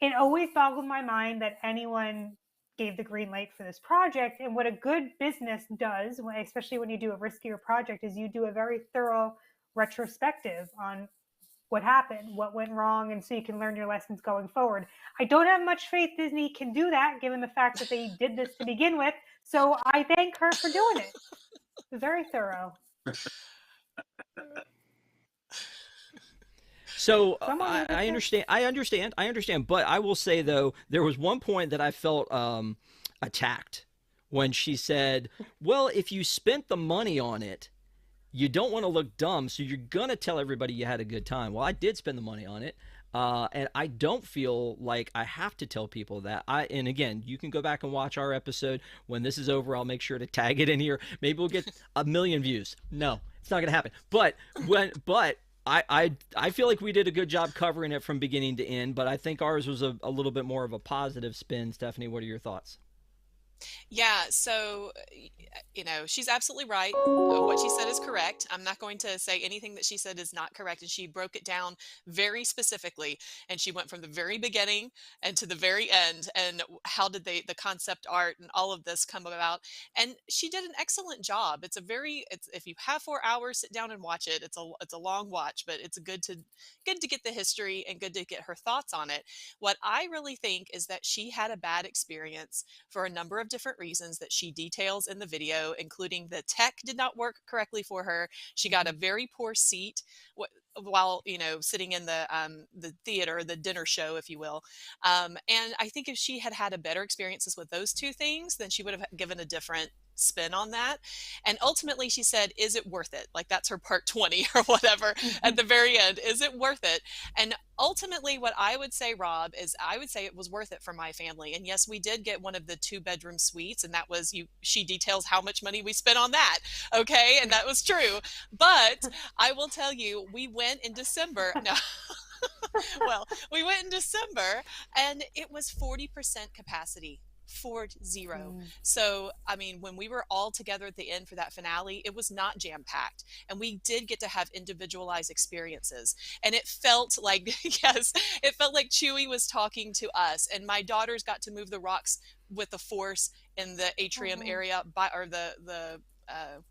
S3: it always boggled my mind that anyone gave the green light for this project. And what a good business does, especially when you do a riskier project, is you do a very thorough retrospective on what happened, what went wrong, and so you can learn your lessons going forward. I don't have much faith Disney can do that, given the fact that they did this to begin with. So I thank her for doing it. Very thorough.
S1: So I understand. But I will say though, there was one point that I felt attacked when she said, "Well, if you spent the money on it, you don't want to look dumb, so you're gonna tell everybody you had a good time." Well, I did spend the money on it, and I don't feel like I have to tell people that. And again, you can go back and watch our episode. When this is over, I'll make sure to tag it in here. Maybe we'll get 1 million views. No, it's not gonna happen. But I feel like we did a good job covering it from beginning to end. But I think ours was a little bit more of a positive spin. Stephanie, what are your thoughts?
S2: Yeah, so, she's absolutely right. What she said is correct. I'm not going to say anything that she said is not correct. And she broke it down very specifically. And she went from the very beginning and to the very end. And how did the concept art and all of this come about? And she did an excellent job. If you have 4 hours, sit down and watch it. It's a long watch, but it's good to get the history and good to get her thoughts on it. What I really think is that she had a bad experience for a number of different reasons that she details in the video, including the tech did not work correctly for her. She got a very poor seat while sitting in the theater, the dinner show, if you will. And I think if she had had a better experiences with those two things, then she would have given a different spin on that. And ultimately she said, is it worth it? Like, that's her part 20 or whatever at the very end. Is it worth it? And ultimately what I would say, Rob, is I would say it was worth it for my family. And yes, we did get one of the 2-bedroom suites, and that was she details how much money we spent on that. Okay. And that was true. But I will tell you, we went in December. No. Well, we went in December and it was 40% capacity. 40. So, I mean, when we were all together at the end for that finale, it was not jam-packed. And we did get to have individualized experiences. And it felt like, yes, it felt like Chewie was talking to us. And my daughters got to move the rocks with the Force in the atrium area or the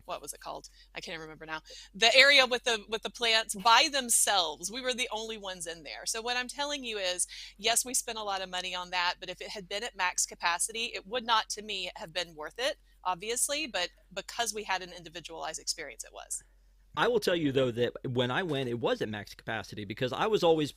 S2: what was it called? I can't remember now. The area with the plants by themselves. We were the only ones in there. So what I'm telling you is, yes, we spent a lot of money on that, but if it had been at max capacity, it would not, to me, have been worth it, obviously, but because we had an individualized experience, it was.
S1: I will tell you though that when I went, it was at max capacity because I was always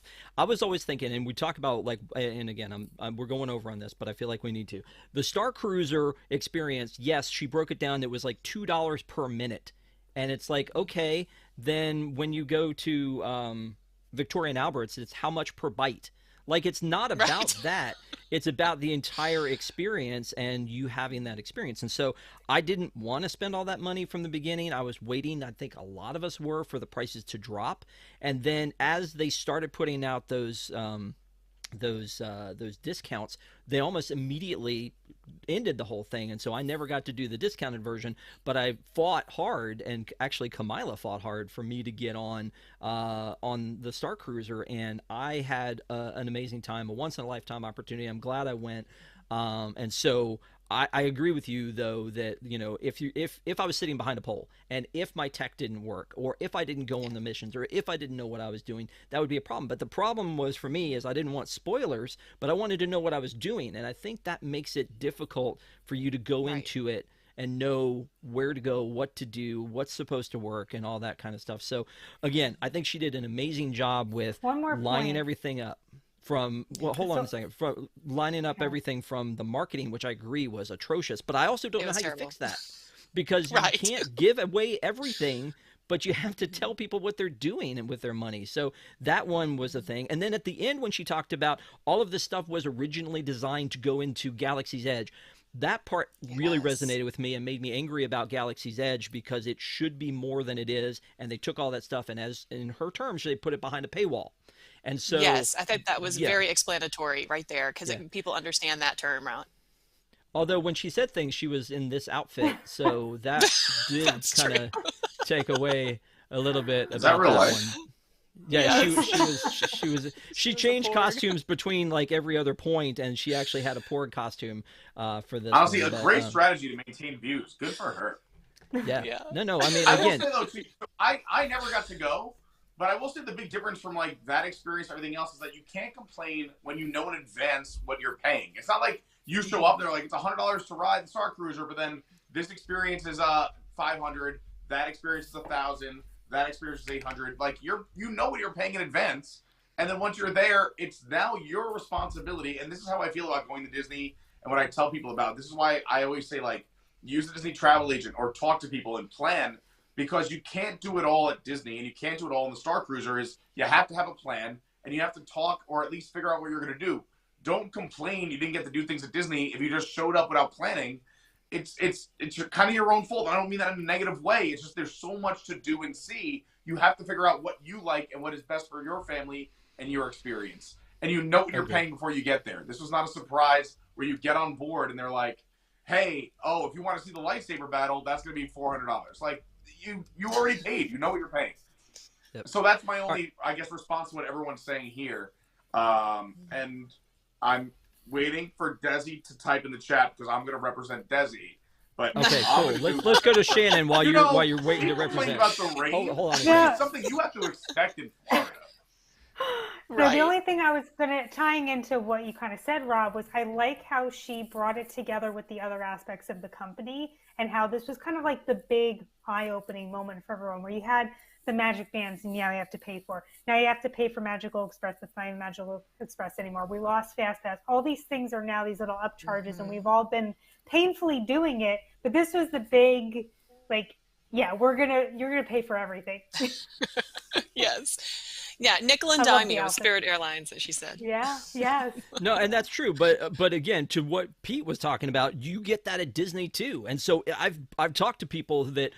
S1: thinking, and we talk about like, and again, we're going over on this, but I feel like we need to. The Star Cruiser experience, yes, she broke it down. It was like $2 per minute, and it's like, okay, then when you go to Victoria and Albert's, it's how much per bite. Like, it's not about that. It's about the entire experience and you having that experience. And so I didn't want to spend all that money from the beginning. I was waiting, I think a lot of us were, for the prices to drop. And then as they started putting out those discounts, they almost immediately ended the whole thing. And so I never got to do the discounted version, but I fought hard, and actually Kamila fought hard for me to get on the Star Cruiser, and I had an amazing time, a once in a lifetime opportunity. I'm glad I went. And so I agree with you though that if I was sitting behind a pole and if my tech didn't work, or if I didn't go on the missions, or if I didn't know what I was doing, that would be a problem. But the problem was for me is I didn't want spoilers, but I wanted to know what I was doing, and I think that makes it difficult for you to go into it and know where to go, what to do, what's supposed to work, and all that kind of stuff. So again, I think she did an amazing job with lining everything up. Hold on a second. From lining up everything from the marketing, which I agree was atrocious, but I also don't know how you fix that, because you can't give away everything, but you have to tell people what they're doing and with their money. So that one was a thing. And then at the end, when she talked about all of this stuff was originally designed to go into Galaxy's Edge, that part really resonated with me and made me angry about Galaxy's Edge, because it should be more than it is. And they took all that stuff, and as in her terms, they put it behind a paywall. And so,
S2: yes, I think that was very explanatory right there, because people understand that term, right?
S1: Although when she said things, she was in this outfit, so that did kind of take away a little bit
S4: Is
S1: about
S4: that real
S1: that
S4: life?
S1: one. Yeah, she changed costumes between like every other point, and she actually had a Porg costume for this.
S4: Honestly,
S1: one,
S4: a great strategy to maintain views. Good for her.
S1: Yeah. No. I mean,
S4: I
S1: again,
S4: will say though, too, I never got to go, but I will say the big difference from like that experience and everything else is that you can't complain when you know in advance what you're paying. It's not like you show up there like it's $100 to ride the Star Cruiser, but then this experience is $500, that experience is $1,000, that experience is $800. Like you know what you're paying in advance, and then once you're there, it's now your responsibility. And this is how I feel about going to Disney, and what I tell people about. This is why I always say like use the Disney travel agent or talk to people and plan, because you can't do it all at Disney and you can't do it all in the Star Cruiser. Is you have to have a plan and you have to talk or at least figure out what you're going to do. Don't complain you didn't get to do things at Disney if you just showed up without planning. It's kind of your own fault. I don't mean that in a negative way. It's just there's so much to do and see. You have to figure out what you like and what is best for your family and your experience. And you know what you're paying before you get there. This was not a surprise where you get on board and they're like, hey, oh, if you want to see the lightsaber battle, that's going to be $400. Like, you already paid. You know what you're paying. Yep. So that's my only, I guess, response to what everyone's saying here. And I'm waiting for Desi to type in the chat because I'm going to represent Desi. But
S1: okay, cool. Let's go to Shannon while you're waiting to represent.
S4: About the rain.
S1: Hold on.
S4: It's something you have to expect in Florida.
S3: No, the only thing I was tying into what you kind of said, Rob, was I like how she brought it together with the other aspects of the company and how this was kind of like the big eye-opening moment for everyone where you had the magic bands and now you have to pay for. Now you have to pay for Magical Express. That's not even Magical Express anymore. We lost Fast Pass. All these things are now these little upcharges and we've all been painfully doing it. But this was the big, like, yeah, you're gonna pay for everything.
S2: Yes. Yeah, nickel and dime you, Spirit Airlines, as she said.
S3: Yeah, yes.
S1: No, and that's true. But again, to what Pete was talking about, you get that at Disney too. And so I've talked to people that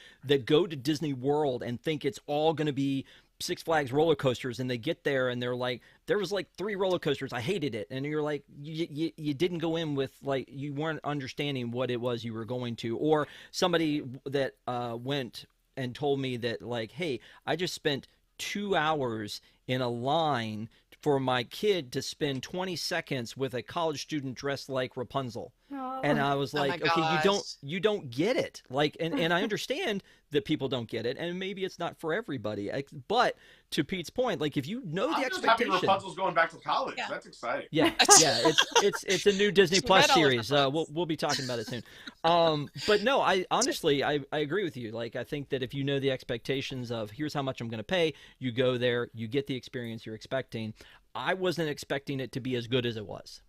S1: go to Disney World and think it's all going to be Six Flags roller coasters, and they get there and they're like, there was like 3 roller coasters, I hated it. And you're like, you didn't go in with, like, you weren't understanding what it was you were going to. Or somebody that went and told me that, like, hey, I just spent 2 hours in a line for my kid to spend 20 seconds with a college student dressed like Rapunzel. Oh. And I was like, okay, you don't get it. Like, and I understand that people don't get it, and maybe it's not for everybody. But to Pete's point, like, if you know the expectation,
S4: happy Rapunzel's going back to college. Yeah. That's exciting.
S1: Yeah. It's a new Disney Plus series. We'll be talking about it soon. But no, I honestly agree with you. Like, I think that if you know the expectations of here's how much I'm going to pay, you go there, you get the experience you're expecting. I wasn't expecting it to be as good as it was.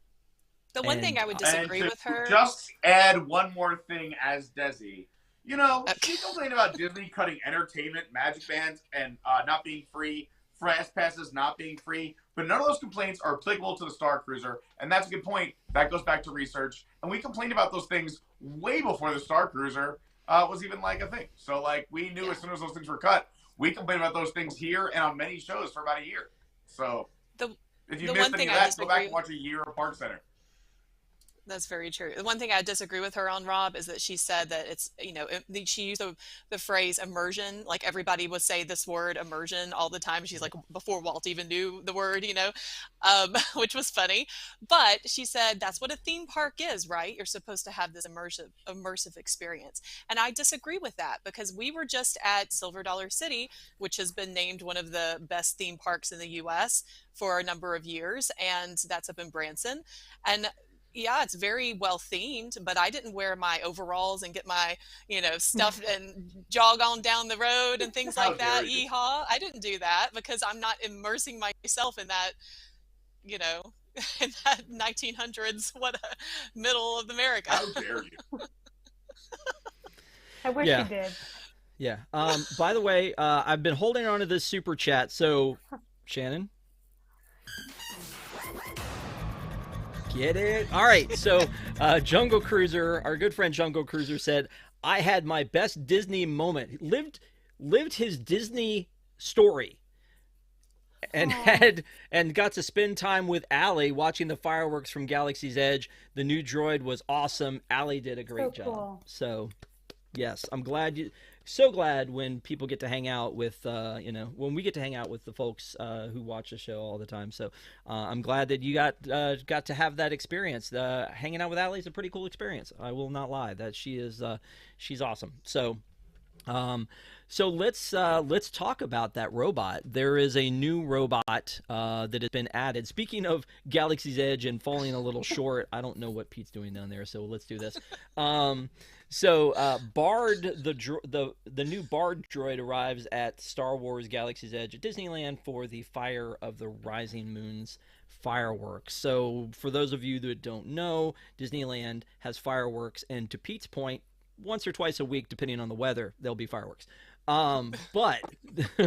S2: The one thing I would disagree with her.
S4: Just add one more thing as Desi. You know, she complained about Disney cutting entertainment, magic bands, and not being free, fast passes not being free. But none of those complaints are applicable to the Star Cruiser, and that's a good point. That goes back to research, and we complained about those things way before the Star Cruiser was even like a thing. So, like, we knew as soon as those things were cut, we complained about those things here and on many shows for about a year. So, if you missed any of that, go back and watch a year of ParksCenter.
S2: That's very true. The one thing I disagree with her on, Rob, is that she said that it's, you know, she used the phrase immersion. Like, everybody would say this word immersion all the time. She's like, before Walt even knew the word, you know, which was funny. But she said that's what a theme park is, right? You're supposed to have this immersive experience. And I disagree with that, because we were just at Silver Dollar City, which has been named one of the best theme parks in the U.S. for a number of years. And that's up in Branson. And yeah, it's very well themed, but I didn't wear my overalls and get my, you know, stuff and jog on down the road and things like that. Yeehaw. I didn't do that because I'm not immersing myself in that, you know, in that 1900s, middle of America.
S4: How dare you?
S3: I wish you did.
S1: Yeah. By the way, I've been holding on to this super chat. So, Shannon. Get it? All right. So, Jungle Cruiser, our good friend Jungle Cruiser said, I had my best Disney moment. Lived his Disney story. and had and got to spend time with Allie watching the fireworks from Galaxy's Edge. The new droid was awesome. Allie did a great job.
S3: Cool.
S1: So, yes, I'm glad you. So glad when people get to hang out with, when we get to hang out with the folks who watch the show all the time. So I'm glad that you got to have that experience. Hanging out with Allie is a pretty cool experience. I will not lie that she's awesome. So. So let's talk about that robot. There is a new robot that has been added. Speaking of Galaxy's Edge and falling a little short, I don't know what Pete's doing down there, so let's do this. Bard, the new Bard droid arrives at Star Wars Galaxy's Edge at Disneyland for the Fire of the Rising Moons fireworks. So for those of you that don't know, Disneyland has fireworks, and to Pete's point, once or twice a week, depending on the weather, there'll be fireworks. But they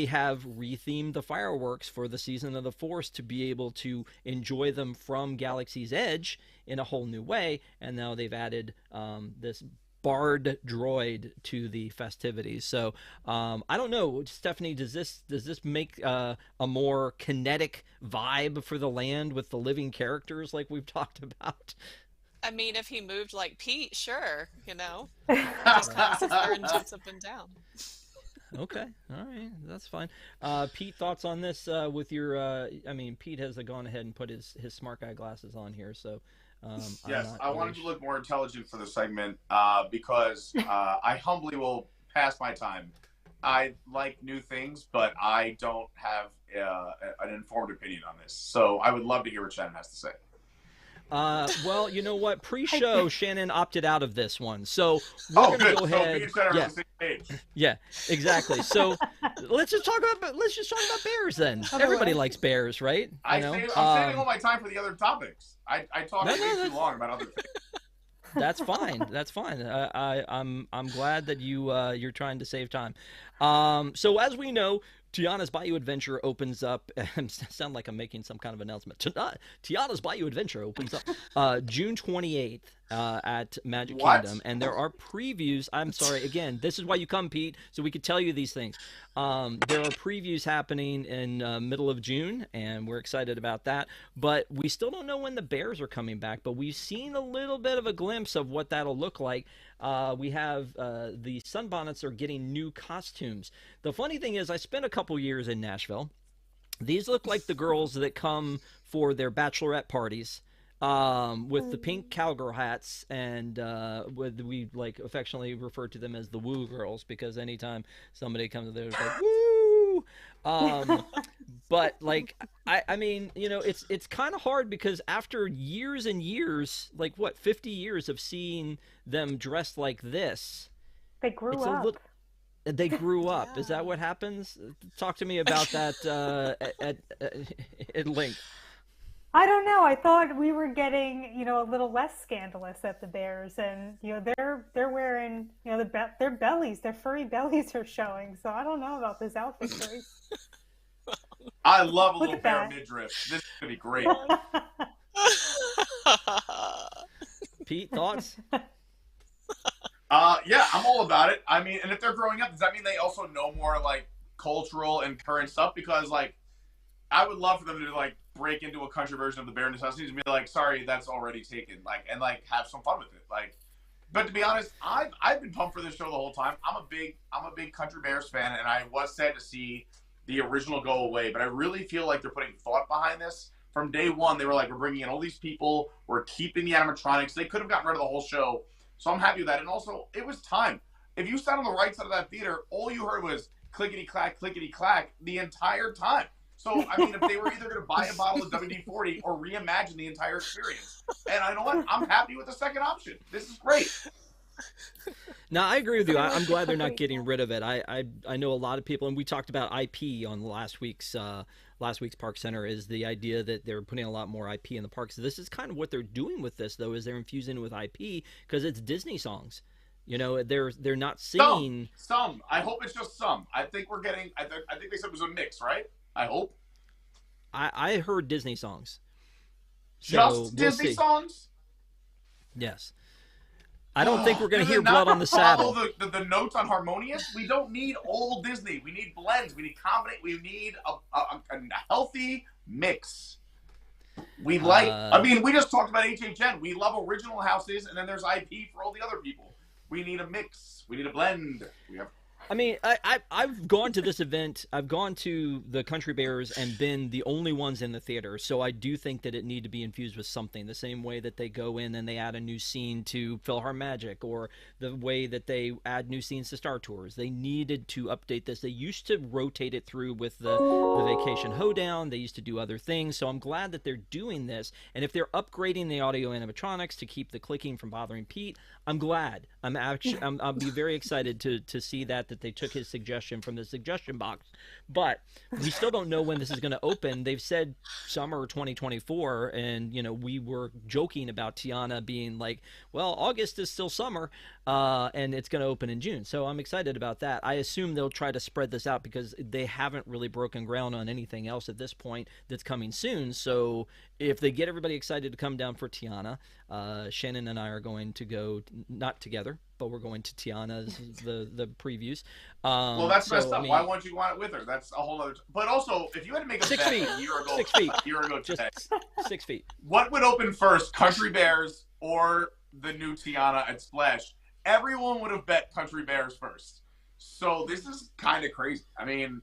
S1: have rethemed the fireworks for the Season of the Force to be able to enjoy them from Galaxy's Edge in a whole new way. And now they've added this Bard droid to the festivities. So I don't know, Stephanie, does this make a more kinetic vibe for the land with the living characters like we've talked about?
S2: I mean, if he moved like Pete, sure, just kind of sits there and jumps up and down.
S1: Okay, all right, that's fine. Pete, thoughts on this with your, Pete has gone ahead and put his smart guy glasses on here, so.
S4: Yes, I wanted to look more intelligent for the segment because I humbly will pass my time. I like new things, but I don't have an informed opinion on this. So I would love to hear what Shannon has to say.
S1: Well, you know what? Pre-show, Shannon opted out of this one, so we're going to go ahead. Yeah, exactly. So let's just talk about bears then. Everybody likes bears, right?
S4: I'm saving all my time for the other topics. I talk way too long about other things.
S1: That's fine. That's fine. I'm glad that you're trying to save time. So as we know, Tiana's Bayou Adventure opens up. Sound like I'm making some kind of announcement. Tiana's Bayou Adventure opens up June 28th at Magic Kingdom, and there are previews. I'm sorry, again, this is why you come, Pete, so we could tell you these things. There are previews happening in middle of June, and we're excited about that. But we still don't know when the bears are coming back, but we've seen a little bit of a glimpse of what that'll look like. We have the Sunbonnets are getting new costumes. The funny thing is, I spent a couple years in Nashville. These look like the girls that come for their bachelorette parties with the pink cowgirl hats, and we like affectionately refer to them as the woo girls because anytime somebody comes there, it's like woo. But like I mean, it's kind of hard because after years and years, like 50 years of seeing them dressed like this,
S3: they grew up.
S1: They grew up. Yeah. Is that what happens? Talk to me about that at length.
S3: I don't know. I thought we were getting, a little less scandalous at the Bears, and they're wearing, their bellies, their furry bellies are showing. So I don't know about this outfit choice.
S4: I love a little bear midriff. This is gonna be great.
S1: Pete, thoughts?
S4: Yeah, I'm all about it. I mean, and if they're growing up, does that mean they also know more like cultural and current stuff? Because like, I would love for them to like break into a country version of the Bare Necessities and be like, sorry, that's already taken. Like, and like have some fun with it. Like, but to be honest, I've been pumped for this show the whole time. I'm a big Country Bears fan, and I was sad to see the original go away. But I really feel like they're putting thought behind this. From day one, they were like, we're bringing in all these people. We're keeping the animatronics. They could have gotten rid of the whole show. So I'm happy with that. And also, it was time. If you sat on the right side of that theater, all you heard was clickety-clack the entire time. So, I mean, if they were either going to buy a bottle of WD-40 or reimagine the entire experience. And I know what? I'm happy with the second option. This is great.
S1: No, I agree with you. I'm glad they're not getting rid of it. I know a lot of people, and we talked about IP on last week's ParksCenter, is the idea that they're putting a lot more IP in the parks. So this is kind of what they're doing with this, though, is they're infusing it with IP because it's Disney songs. They're not singing
S4: some. I hope it's just some. I think we're getting. I think they said it was a mix, right? I hope.
S1: I heard Disney songs.
S4: Just Disney songs?
S1: Yes. I don't think we're going to
S4: Does
S1: hear
S4: it not
S1: blood on the
S4: follow
S1: saddle.
S4: the notes on Harmonious? We don't need old Disney. We need blends. We need combinate. We need a healthy mix. We like. I mean, we just talked about HHN. We love original houses, and then there's IP for all the other people. We need a mix. We need a blend. We have.
S1: I mean, I've gone to this event. I've gone to the Country Bears and been the only ones in the theater. So I do think that it need to be infused with something. The same way that they go in and they add a new scene to Philhar Magic, or the way that they add new scenes to Star Tours. They needed to update this. They used to rotate it through with the Vacation Hoedown. They used to do other things. So I'm glad that they're doing this. And if they're upgrading the audio animatronics to keep the clicking from bothering Pete, I'm glad. I'll be very excited to see that they took his suggestion from the suggestion box. But we still don't know when this is going to open. They've said summer 2024, and we were joking about Tiana being like, well, August is still summer, and it's going to open in June. So I'm excited about that. I assume they'll try to spread this out because they haven't really broken ground on anything else at this point that's coming soon. So if they get everybody excited to come down for Tiana, Shannon and I are going to go, not together, but we're going to Tiana's the previews.
S4: Well, that's messed up. Why won't you want it with her? That's a whole other. But also, if you had to make a bet a year ago today,
S1: 6 feet.
S4: What would open first, Country Bears or the new Tiana at Splash? Everyone would have bet Country Bears first. So this is kind of crazy. I mean,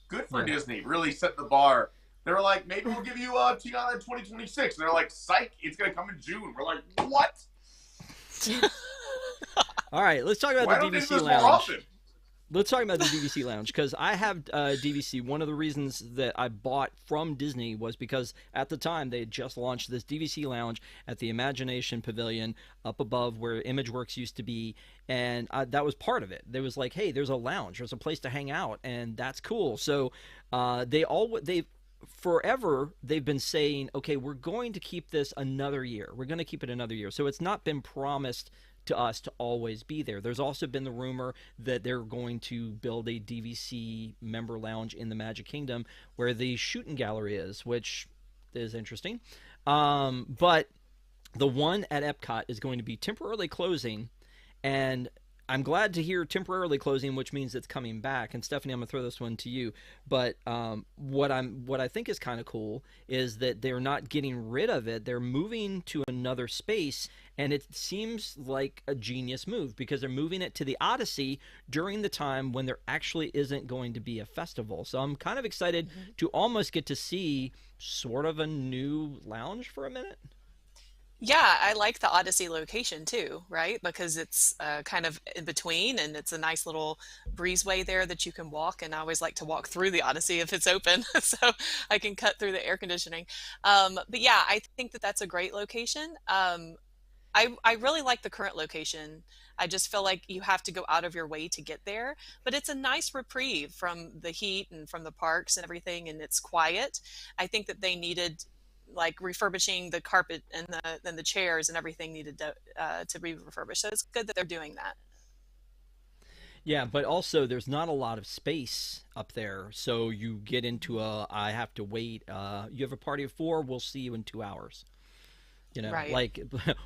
S4: good for Disney. Really set the bar. They were like, maybe we'll give you Tiana in 2026. And they're like, psych, it's going to come in June. We're like, what?
S1: All right, let's talk about
S4: Why
S1: the
S4: don't they do
S1: DVC
S4: this more
S1: Lounge.
S4: often?
S1: Let's talk about the DVC Lounge, because I have DVC. One of the reasons that I bought from Disney was because at the time they had just launched this DVC Lounge at the Imagination Pavilion up above where ImageWorks used to be, and that was part of it. There was like, hey, there's a lounge, there's a place to hang out, and that's cool. So forever they've been saying, okay, we're going to keep this another year. We're going to keep it another year. So it's not been promised to us to always be there. There's also been the rumor that they're going to build a DVC member lounge in the Magic Kingdom where the shooting gallery is, which is interesting. But the one at Epcot is going to be temporarily closing, and I'm glad to hear temporarily closing, which means it's coming back. And Stephanie, I'm gonna throw this one to you. But what I think is kind of cool is that they're not getting rid of it. They're moving to another space, and it seems like a genius move because they're moving it to the Odyssey during the time when there actually isn't going to be a festival. So I'm kind of excited to almost get to see sort of a new lounge for a minute.
S2: Yeah, I like the Odyssey location too, right? Because it's kind of in between, and it's a nice little breezeway there that you can walk. And I always like to walk through the Odyssey if it's open, so I can cut through the air conditioning. But yeah, I think that that's a great location. I really like the current location. I just feel like you have to go out of your way to get there, but it's a nice reprieve from the heat and from the parks and everything, and it's quiet. I think that they needed like refurbishing the carpet and the chairs and everything needed to be refurbished. So it's good that they're doing that.
S1: Yeah, but also there's not a lot of space up there, so you get into I have to wait. You have a party of 4, we'll see you in 2 hours.
S2: Right.
S1: Like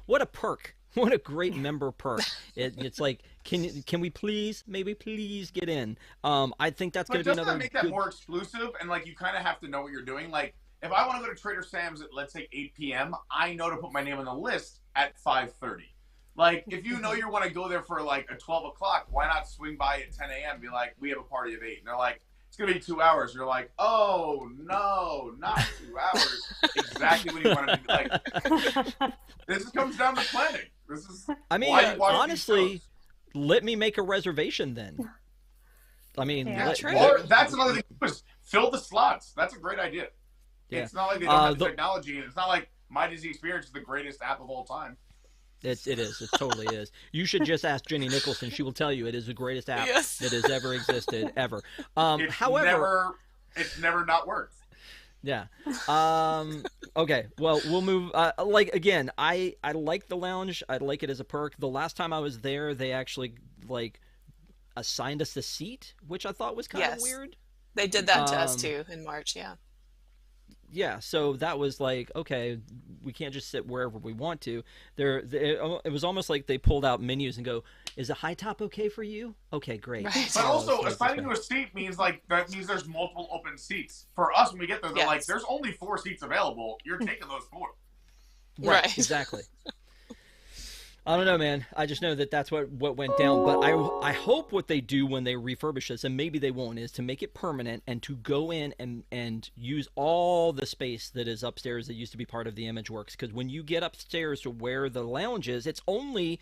S1: what a perk. What a great member perk. It's like, can we please get in? I think that's going to be another.
S4: Doesn't that make that more exclusive? And like, you kind of have to know what you're doing. Like, if I want to go to Trader Sam's at, let's say, 8 p.m., I know to put my name on the list at 5:30. Like, if you know you want to go there for like a 12 o'clock, why not swing by at 10 a.m. and be like, we have a party of 8. And they're like, it's going to be 2 hours. You're like, oh, no, not 2 hours. Exactly what you want to do. Like, this comes down to planning. This is.
S1: I mean, honestly, let me make a reservation then. I mean,
S4: or that's another thing. Is fill the slots. That's a great idea. Yeah. It's not like they don't have the technology, and it's not like My Disney Experience is the greatest app of all time.
S1: It is. It totally is. You should just ask Jenny Nicholson. She will tell you it is the greatest app that has ever existed, ever. However,
S4: it's never not worked.
S1: Yeah. Okay. Well, we'll move. Like, again, I like the lounge. I like it as a perk. The last time I was there, they actually like assigned us a seat, which I thought was kind of weird.
S2: They did that to us too in March. Yeah.
S1: Yeah, so that was like, okay, we can't just sit wherever we want to. It was almost like they pulled out menus and go, is a high top okay for you? Okay, great.
S2: Right.
S4: But also,
S1: let's
S4: assigning
S1: go.
S4: to a seat means that means there's multiple open seats. For us, when we get there, they're like,
S2: Yes.
S4: there's only 4 seats available. You're taking those 4.
S2: Right.
S1: Exactly. I don't know, man. I just know that that's what went down. But I hope what they do when they refurbish this, and maybe they won't, is to make it permanent and to go in and use all the space that is upstairs that used to be part of the ImageWorks. Because when you get upstairs to where the lounge is, it's only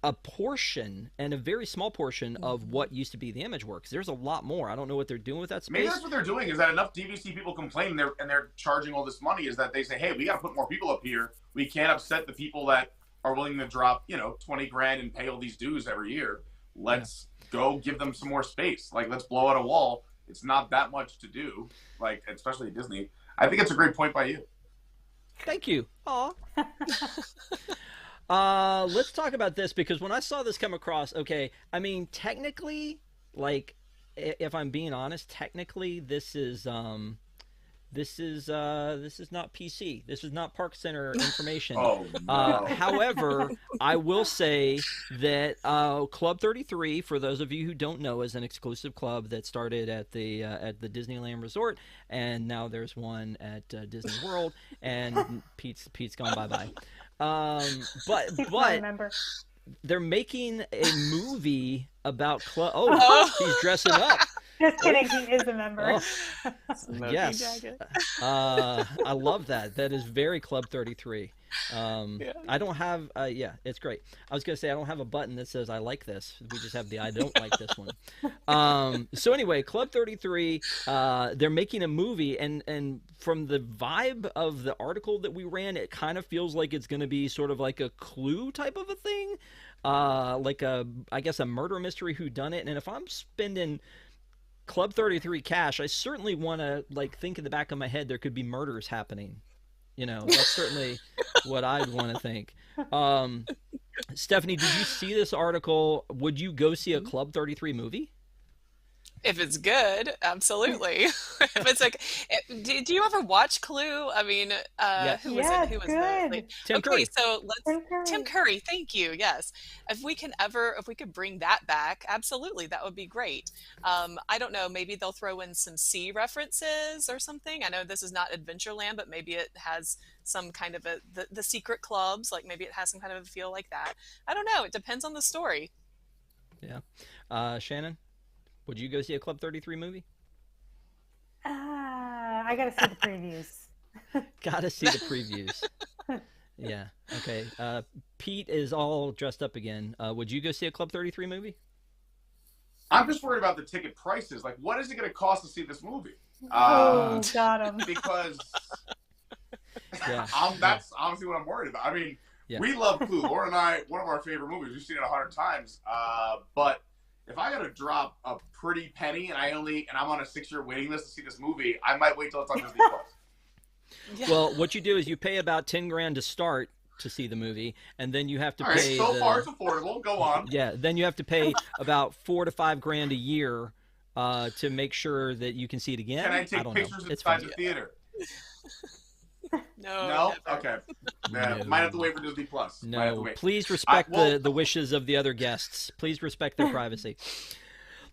S1: a portion, and a very small portion of what used to be the ImageWorks. There's a lot more. I don't know what they're doing with that space.
S4: Maybe that's what they're doing, is that enough DVC people complain and they're charging all this money, is that they say, hey, we got to put more people up here. We can't upset the people that are willing to drop, $20,000 and pay all these dues every year. Let's go give them some more space. Like, let's blow out a wall. It's not that much to do, like, especially at Disney. I think it's a great point by you.
S1: Thank you. Aw. Let's talk about this, because when I saw this come across, okay, I mean, technically, like, if I'm being honest, technically this is not PC. This is not ParksCenter information.
S4: Oh, no.
S1: However, I will say that Club 33, for those of you who don't know, is an exclusive club that started at the Disneyland Resort, and now there's one at Disney World, and Pete's gone bye-bye. But
S3: Remember.
S1: they're making a movie about club. Oh, he's dressing up.
S3: Just kidding, he is a member.
S1: Oh, yes. I love that. That is very Club 33. I don't have, it's great. I was going to say, I don't have a button that says I like this. We just have the I don't like this one. So anyway, Club 33, they're making a movie, and from the vibe of the article that we ran, it kind of feels like it's going to be sort of like a Clue type of a thing. Like I guess a murder mystery whodunit. And if I'm spending Club 33 cash, I certainly want to think in the back of my head there could be murders happening. That's certainly what I'd want to think. Stephanie, did you see this article? Would you go see a Club 33 movie?
S2: If it's good, absolutely. If it's like, do you ever watch Clue? I mean, who was it? Who was
S3: good.
S1: Tim Curry.
S2: So Tim Curry. Thank you. Yes, if we could bring that back, absolutely, that would be great. I don't know, maybe they'll throw in some sea references or something. I know this is not Adventureland, but maybe it has some kind of the secret clubs. Like maybe it has some kind of a feel like that. I don't know. It depends on the story.
S1: Yeah. Shannon? Would you go see a Club 33 movie?
S3: I gotta see the previews.
S1: Gotta see the previews. Yeah. Okay. Pete is all dressed up again. Would you go see a Club 33 movie?
S4: I'm just worried about the ticket prices. Like, what is it going to cost to see this movie?
S3: Got him.
S4: Because
S1: Yeah.
S4: that's honestly what I'm worried about. I mean, we love Clue. Laura and I, one of our favorite movies. We've seen it 100 times. But if I got to drop a pretty penny and I'm on a 6-year waiting list to see this movie, I might wait till it's on Disney Plus.
S2: Yeah.
S1: Well, what you do is you pay about $10,000 to start to see the movie, and then you have to
S4: All right,
S1: pay.
S4: so far it's affordable. Go on.
S1: Yeah, then you have to pay about $4,000 to $5,000 a year to make sure that you can see it again.
S4: Can I take
S1: don't
S4: pictures
S1: know. It's
S4: inside
S1: fun.
S4: the theater?
S2: No.
S4: No?
S2: Never.
S4: Okay.
S1: No.
S4: Might have to wait for Disney Plus. Might have to
S1: No,
S4: wait.
S1: please respect
S4: well-
S1: the wishes of the other guests. Please respect their privacy.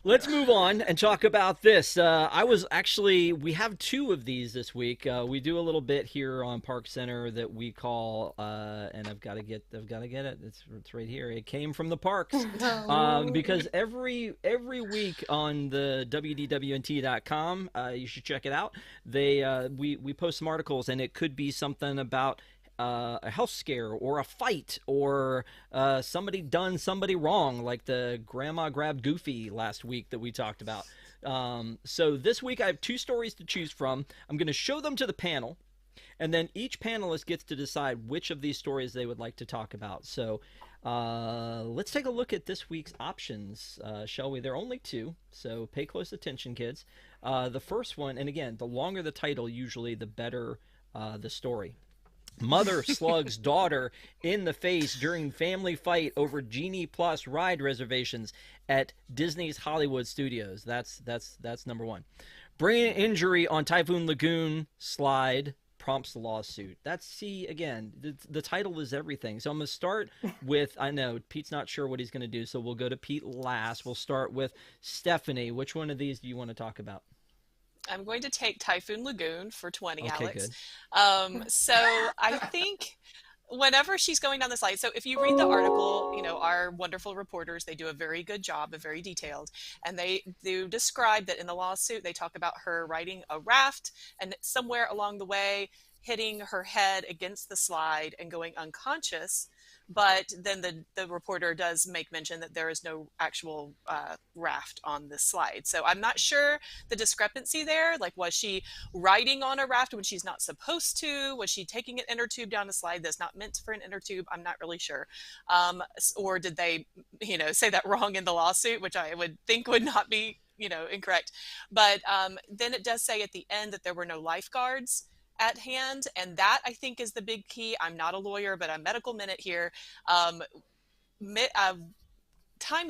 S1: Let's move on and talk about this. We have 2 of these this week. We do a little bit here on ParksCenter that we call, and I've got to get it. It's right here. It came from the parks. Because every week on the WDWNT.com, you should check it out. We post some articles, and it could be something about a health scare or a fight or somebody done somebody wrong, like the grandma grabbed Goofy last week that we talked about. So this week I have 2 stories to choose from. I'm going to show them to the panel, and then each panelist gets to decide which of these stories they would like to talk about. So let's take a look at this week's options, shall we? There are only 2, so pay close attention, kids. The first one, and again, the longer the title, usually the better the story. Mother slugs daughter in the face during family fight over Genie Plus ride reservations at Disney's Hollywood Studios. That's number 1. Brain injury on Typhoon Lagoon slide prompts lawsuit. Again, the title is everything. So I'm going to start with, I know Pete's not sure what he's going to do, so we'll go to Pete last. We'll start with Stephanie. Which one of these do you want to talk about?
S2: I'm going to take Typhoon Lagoon for 20,
S1: Okay,
S2: Alex.
S1: good.
S2: So I think whenever she's going down the slide, so if you read the article, our wonderful reporters, they do a very good job, and very detailed, and they do describe that in the lawsuit. They talk about her riding a raft and somewhere along the way hitting her head against the slide and going unconscious. But then the reporter does make mention that there is no actual raft on this slide. So I'm not sure the discrepancy there. Like, was she riding on a raft when she's not supposed to? Was she taking an inner tube down a slide that's not meant for an inner tube? I'm not really sure. Or did they, say that wrong in the lawsuit, which I would think would not be, incorrect. But then it does say at the end that there were no lifeguards at hand, and that I think is the big key. I'm not a lawyer, but a medical minute here. Time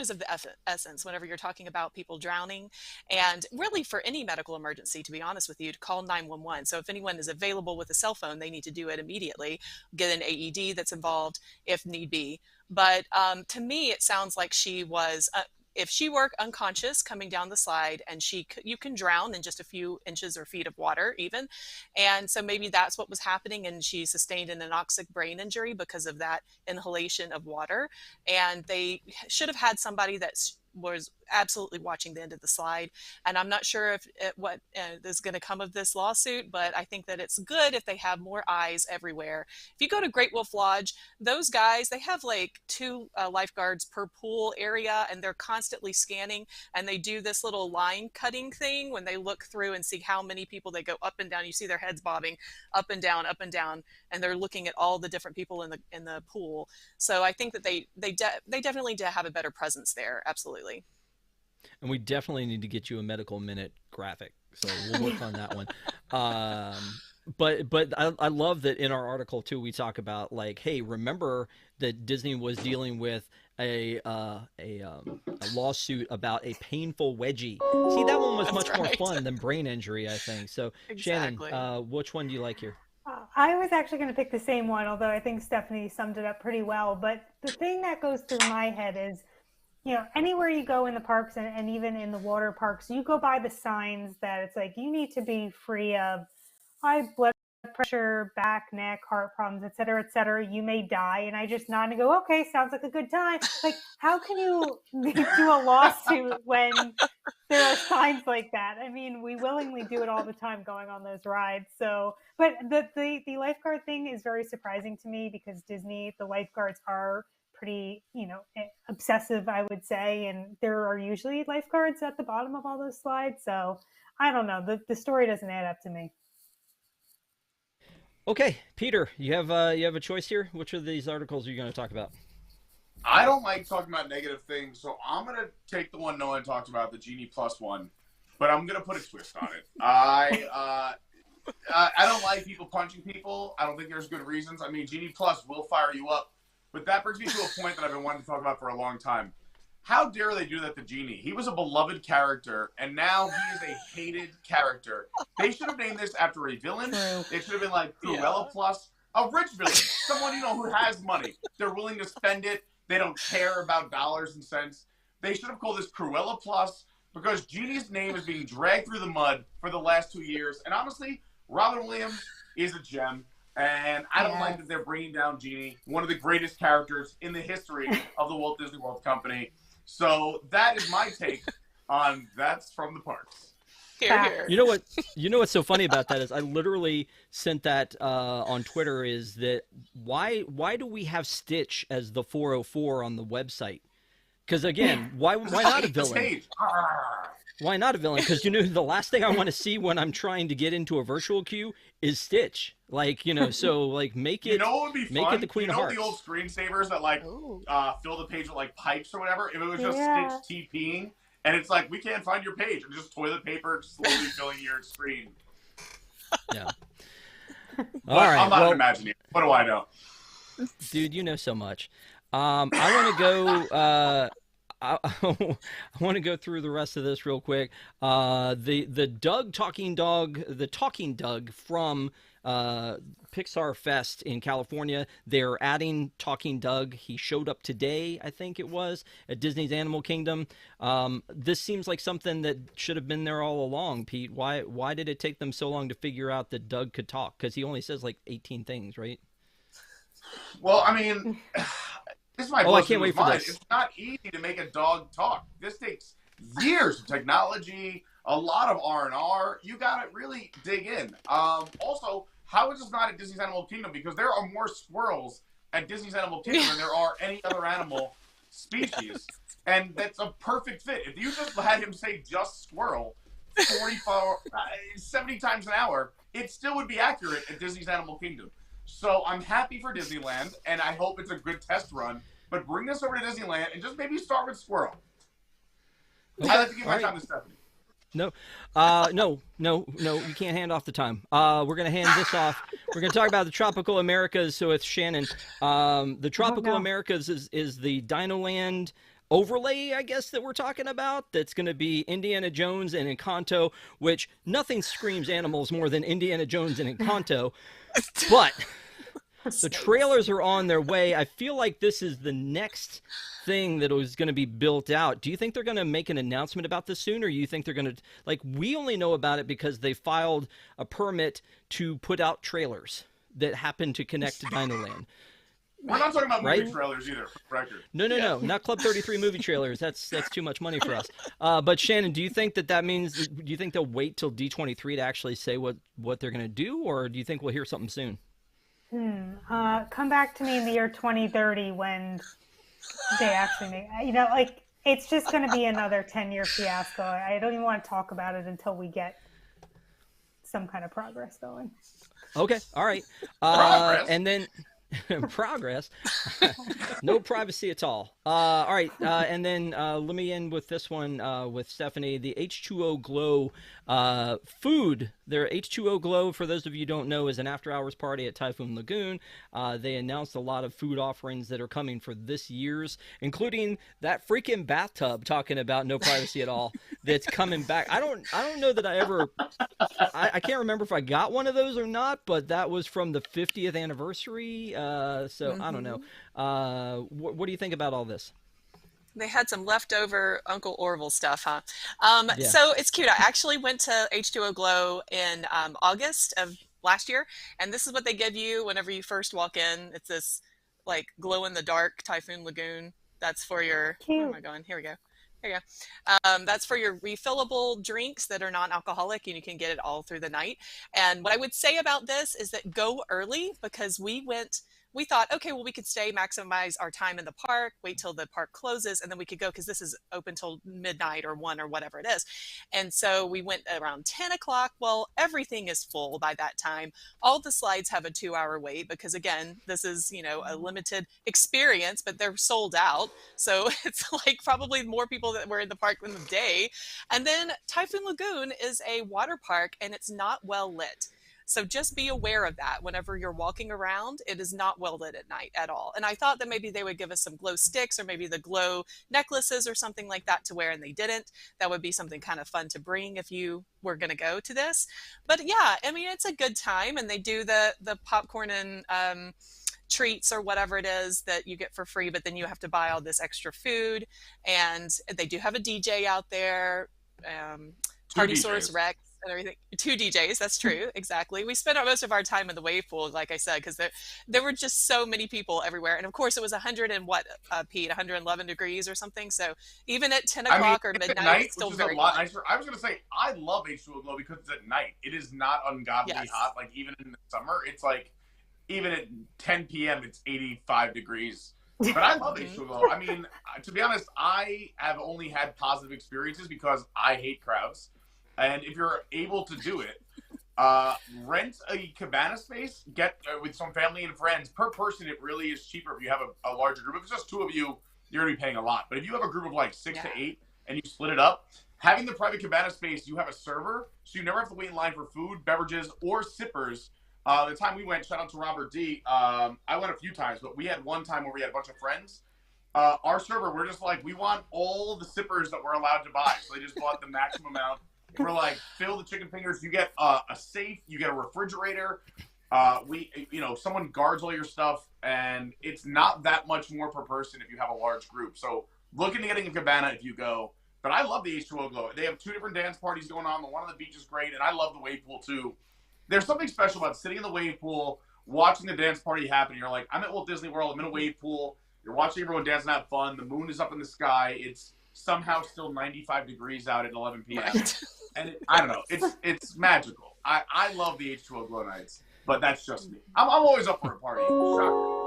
S2: is of the essence whenever you're talking about people drowning, and really for any medical emergency, to be honest with you, to call 911. So if anyone is available with a cell phone, they need to do it immediately, get an AED that's involved if need be. But to me, it sounds like she was if she were unconscious coming down the slide, and you can drown in just a few inches or feet of water even. And so maybe that's what was happening, and she sustained an anoxic brain injury because of that inhalation of water. And they should have had somebody that was absolutely watching the end of the slide. And I'm not sure what is going to come of this lawsuit, but I think that it's good if they have more eyes everywhere. If you go to Great Wolf Lodge, those guys, they have like 2 lifeguards per pool area, and they're constantly scanning, and they do this little line cutting thing when they look through and see how many people they go up and down. You see their heads bobbing up and down, and they're looking at all the different people in the pool. So I think that they definitely have a better presence there. Absolutely.
S1: And we definitely need to get you a medical minute graphic, so we'll work on that one. But I love that in our article too, we talk about like, hey, remember that Disney was dealing with a lawsuit about a painful wedgie. See, that one was much more fun than brain injury, I think. So exactly. Shannon, which one do you like here?
S3: I was actually going to pick the same one, although I think Stephanie summed it up pretty well. But the thing that goes through my head is, anywhere you go in the parks and even in the water parks, you go by the signs that it's like, you need to be free of high blood pressure, back, neck, heart problems, et cetera, you may die. And I just nod and go, okay, sounds like a good time. Like, how can you do a lawsuit when there are signs like that? I mean, we willingly do it all the time going on those rides. So, but the lifeguard thing is very surprising to me, because Disney, the lifeguards are pretty, obsessive, I would say. And there are usually lifeguards at the bottom of all those slides. So I don't know. The story doesn't add up to me.
S1: Okay, Peter, you have a choice here. Which of these articles are you going to talk about?
S4: I don't like talking about negative things, so I'm going to take the one no one talked about, the Genie Plus one, but I'm going to put a twist on it. I don't like people punching people. I don't think there's good reasons. I mean, Genie Plus will fire you up, but that brings me to a point that I've been wanting to talk about for a long time. How dare they do that to Genie? He was a beloved character, and now he is a hated character. They should have named this after a villain. They should have been like Cruella Plus, a rich villain, someone who has money. They're willing to spend it. They don't care about dollars and cents. They should have called this Cruella Plus, because Genie's name is being dragged through the mud for the last 2 years. And honestly, Robin Williams is a gem. And I don't like that they're bringing down Genie, one of the greatest characters in the history of the Walt Disney World Company. So that is my take on That's from the Parks.
S2: Here.
S1: You know what's so funny about that is I literally sent that on Twitter, is that why do we have Stitch as the 404 on the website? Because again, why not a villain? Why not a villain? Because the last thing I want to see when I'm trying to get into a virtual queue is Stitch. Like, so like make it. What would be fun? Make it the Queen of Hearts.
S4: The old screensavers that fill the page with like pipes or whatever. If it was just Stitch TPing, and it's like, we can't find your page, and just toilet paper slowly filling your screen.
S1: Yeah.
S4: All right. I'm not imagining. What do I know?
S1: Dude, you know so much. I want to go. I want to go through the rest of this real quick. The Doug talking dog, the talking Doug from Pixar Fest in California. They're adding talking Doug. He showed up today, I think it was, at Disney's Animal Kingdom. This seems like something that should have been there all along, Pete. Why did it take them so long to figure out that Doug could talk? Because he only says like 18 things, right?
S4: Well, I mean, this might
S1: I can't wait for
S4: mind.
S1: this.
S4: It's not easy to make a dog talk. This takes years of technology, a lot of R&R. You got to really dig in. Also, how is this not at Disney's Animal Kingdom? Because there are more squirrels at Disney's Animal Kingdom than there are any other animal species. And that's a perfect fit. If you just had him say just squirrel 70 times an hour, it still would be accurate at Disney's Animal Kingdom. So I'm happy for Disneyland, and I hope it's a good test run. But bring this over to Disneyland and just maybe start with squirrel.
S1: Okay.
S4: I like to give my time to Stephanie.
S1: No, you can't hand off the time. We're going to hand this off. We're going to talk about the Tropical Americas. So with Shannon, the Tropical Americas is the Dinoland overlay, I guess, that we're talking about. That's going to be Indiana Jones and Encanto, which nothing screams animals more than Indiana Jones and Encanto. But the trailers are on their way. I feel like this is the next thing that was going to be built out. Do you think they're going to make an announcement about this soon, or you think they're going to, like, we only know about it because they filed a permit to put out trailers that happen to connect to Dinoland?
S4: We're not talking about movie
S1: Right?
S4: trailers either, for record.
S1: No, not Club 33 movie trailers. That's too much money for us. But Shannon, do you think that means, do you think they'll wait till D23 to actually say what they're going to do, or do you think we'll hear something soon?
S3: Come back to me in the year 2030 when they actually make, like, it's just going to be another 10-year fiasco. I don't even want to talk about it until we get some kind of progress going.
S1: Okay, all right.
S4: Progress.
S1: And then progress. No privacy at all. All right, and then let me end with this one with Stephanie. The H2O Glow food. Their H2O Glow, for those of you who don't know, is an after-hours party at Typhoon Lagoon. They announced a lot of food offerings that are coming for this year's, including that freaking bathtub, talking about no privacy at all, that's coming back. I don't know that I can't remember if I got one of those or not, but that was from the 50th anniversary. So I don't know. What do you think about all this?
S2: They had some leftover Uncle Orville stuff, huh?
S1: Yeah.
S2: So it's cute. I actually went to H2O Glow in August of last year, and this is what they give you whenever you first walk in. It's this like glow-in-the-dark Typhoon Lagoon. That's for your... Where am I going? Here we go. There you go. That's for your refillable drinks that are non-alcoholic, and you can get it all through the night. And what I would say about this is that go early, because we thought, okay, well, we could stay, maximize our time in the park, wait till the park closes, and then we could go, because this is open till midnight or 1 or whatever it is. And so we went around 10 o'clock. Well, everything is full by that time. All the slides have a 2-hour wait because, again, this is, a limited experience, but they're sold out. So it's like probably more people that were in the park than the day. And then Typhoon Lagoon is a water park, and it's not well lit. So just be aware of that. Whenever you're walking around, it is not well lit at night at all. And I thought that maybe they would give us some glow sticks or maybe the glow necklaces or something like that to wear, and they didn't. That would be something kind of fun to bring if you were going to go to this. But yeah, I mean, it's a good time, and they do the popcorn and treats or whatever it is that you get for free, but then you have to buy all this extra food. And they do have a DJ out there, Partysaurus Rex. And everything. 2 DJs, that's true, exactly. We spent most of our time in the wave pool, like I said, because there were just so many people everywhere. And of course, it was 100 and what, Pete, 111 degrees or something. So even at 10 o'clock or midnight, it's still very hot.
S4: Nicer. I was going to say, I love H2O Glow because it's at night. It is not ungodly hot. Like, even in the summer, it's like, even at 10 p.m., it's 85 degrees. But I love H2O Glow. I mean, to be honest, I have only had positive experiences because I hate crowds. And if you're able to do it, rent a cabana space, get with some family and friends. Per person, it really is cheaper if you have a larger group. If it's just 2 of you, you're going to be paying a lot. But if you have a group of like 6 to 8 and you split it up, having the private cabana space, you have a server, so you never have to wait in line for food, beverages, or sippers. The time we went, shout out to Robert D. I went a few times, but we had one time where we had a bunch of friends. our server, we're just like, we want all the sippers that we're allowed to buy. So they just bought the maximum amount. We're like, fill the chicken fingers. You get a safe. You get a refrigerator. Someone guards all your stuff, and it's not that much more per person if you have a large group. So look into getting a cabana if you go. But I love the H2O Glow. They have 2 different dance parties going on. The one on the beach is great, and I love the wave pool too. There's something special about sitting in the wave pool, watching the dance party happen. You're like, I'm at Walt Disney World. I'm in a wave pool. You're watching everyone dance and have fun. The moon is up in the sky. It's somehow still 95 degrees out at 11 p.m.
S2: Right.
S4: And I don't know. It's magical. I love the H2O Glow nights, but that's just me. I'm always up for a party. Shocker.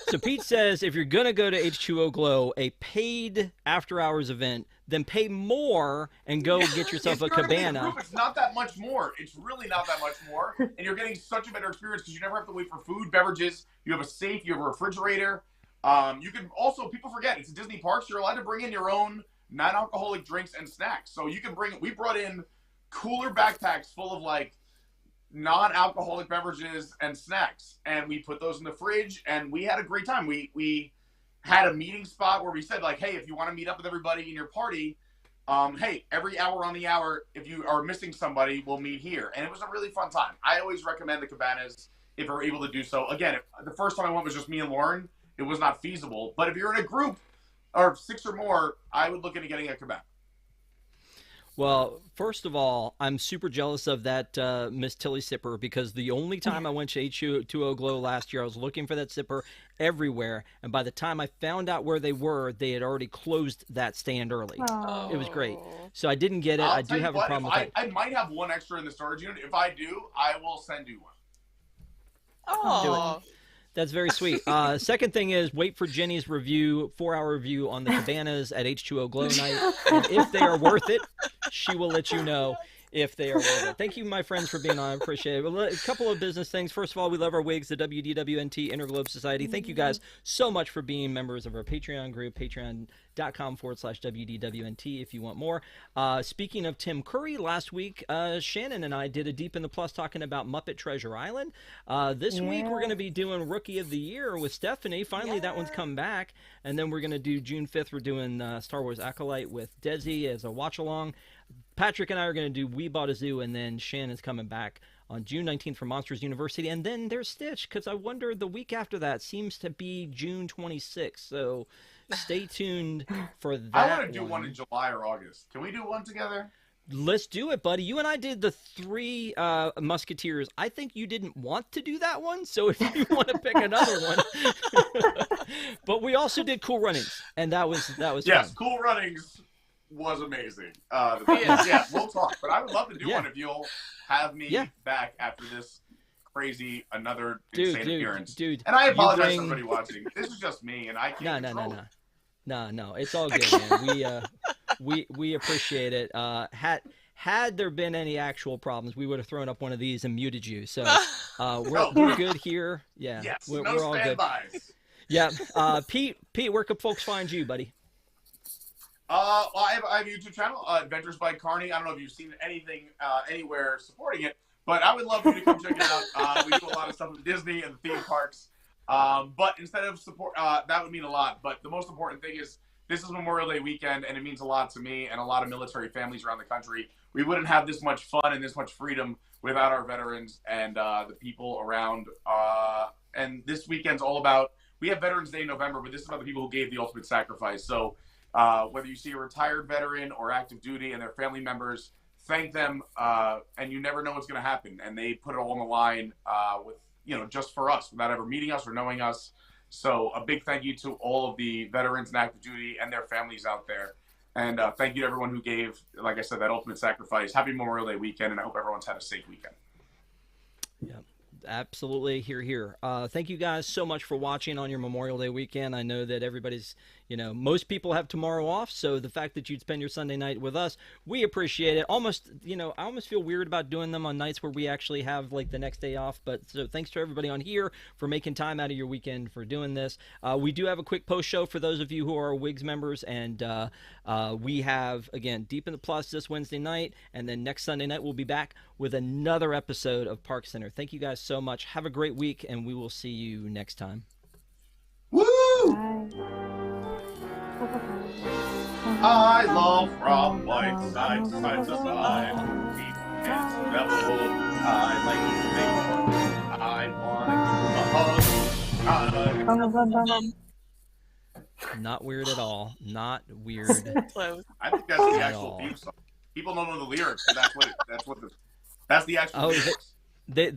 S1: So Pete says if you're going to go to H2O Glow, a paid after-hours event, then pay more and go get yourself a cabana.
S4: It's not that much more. It's really not that much more. And you're getting such a better experience because you never have to wait for food, beverages. You have a safe. You have a refrigerator. You can also, people forget, it's a Disney parks. You're allowed to bring in your own non-alcoholic drinks and snacks. So you can we brought in cooler backpacks full of like non-alcoholic beverages and snacks, and we put those in the fridge, and we had a great time. We had a meeting spot where we said like, hey, if you want to meet up with everybody in your party, hey, every hour on the hour, if you are missing somebody, we'll meet here. And it was a really fun time. I always recommend the cabanas if we're able to do so. Again, the first time I went was just me and Lauren. It was not feasible. But if you're in a group or 6 or more, I would look into getting a cabana.
S1: Well, first of all, I'm super jealous of that Miss Tilly sipper because the only time I went to H2O Glow last year, I was looking for that sipper everywhere. And by the time I found out where they were, they had already closed that stand early.
S3: Oh.
S1: It was great. So I didn't get it. I do have a problem with it.
S4: I might have one extra in the storage unit. If I do, I will send you one.
S2: Oh.
S1: That's very sweet. Second thing is wait for Jenny's review, 4-hour review on the cabanas at H2O Glow night. And if they are worth it, she will let you know if they are worth it. Thank you, my friends, for being on. I appreciate it. A couple of business things. First of all, we love our wigs, the WDWNT Interglobe Society. Thank you guys so much for being members of our Patreon group, patreon.com/WDWNT if you want more. Speaking of Tim Curry, last week, Shannon and I did a Deep in the Plus talking about Muppet Treasure Island. This week, we're going to be doing Rookie of the Year with Stephanie. Finally, that one's come back. And then we're going to do June 5th, we're doing Star Wars Acolyte with Desi as a watch-along. Patrick and I are going to do We Bought a Zoo, and then Shannon's coming back on June 19th for Monsters University. And then there's Stitch, because I wonder the week after that seems to be June 26th. So stay tuned for that.
S4: I want to do one in July or August. Can we do one together?
S1: Let's do it, buddy. You and I did the 3 Musketeers. I think you didn't want to do that one, so if you want to pick another one. But we also did Cool Runnings, and that was
S4: yes,
S1: fun.
S4: Cool Runnings was amazing. Yeah, we'll talk. But I would love to do one if you'll have me back after this crazy, another insane appearance.
S1: Dude,
S4: and I apologize to everybody watching. This is just me, and I can't control it.
S1: No, it's all good, man. We appreciate it. Had there been any actual problems, we would have thrown up one of these and muted you. So we're good here. Yeah,
S4: yes,
S1: we're
S4: no
S1: all
S4: standbys.
S1: Good. Yeah, Pete, where can folks find you, buddy?
S4: Well, I have a YouTube channel, Adventures by Carney. I don't know if you've seen anything anywhere supporting it, but I would love for you to come check it out. We do a lot of stuff with Disney and the theme parks. But instead of support, that would mean a lot. But the most important thing is this is Memorial Day weekend, and it means a lot to me and a lot of military families around the country. We wouldn't have this much fun and this much freedom without our veterans and the people around. And this weekend's all about, we have Veterans Day in November, but this is about the people who gave the ultimate sacrifice. So whether you see a retired veteran or active duty and their family members, thank them, and you never know what's going to happen. And they put it all on the line with, just for us, without ever meeting us or knowing us. So a big thank you to all of the veterans and active duty and their families out there. And thank you to everyone who gave, like I said, that ultimate sacrifice. Happy Memorial Day weekend, and I hope everyone's had a safe weekend.
S1: Yeah. Absolutely. Here. Thank you guys so much for watching on your Memorial Day weekend. I know that everybody's, most people have tomorrow off. So the fact that you'd spend your Sunday night with us, we appreciate it. Almost, I almost feel weird about doing them on nights where we actually have like the next day off. But so thanks to everybody on here for making time out of your weekend for doing this. We do have a quick post show for those of you who are WIGS members. And we have, again, Deep in the Plus this Wednesday night. And then next Sunday night, we'll be back with another episode of ParksCenter. Thank you guys so much. Have a great week, and we will see you next time.
S4: Woo!
S3: Bye.
S4: I love from white side to side to side. Deep and level. I like to think. I want a hug.
S1: Not weird at all. Not weird.
S2: Close.
S4: I think that's the
S1: At
S4: actual
S1: all.
S4: theme song. People don't know the lyrics, but that's the actual
S1: Oh,
S4: lyrics.
S1: they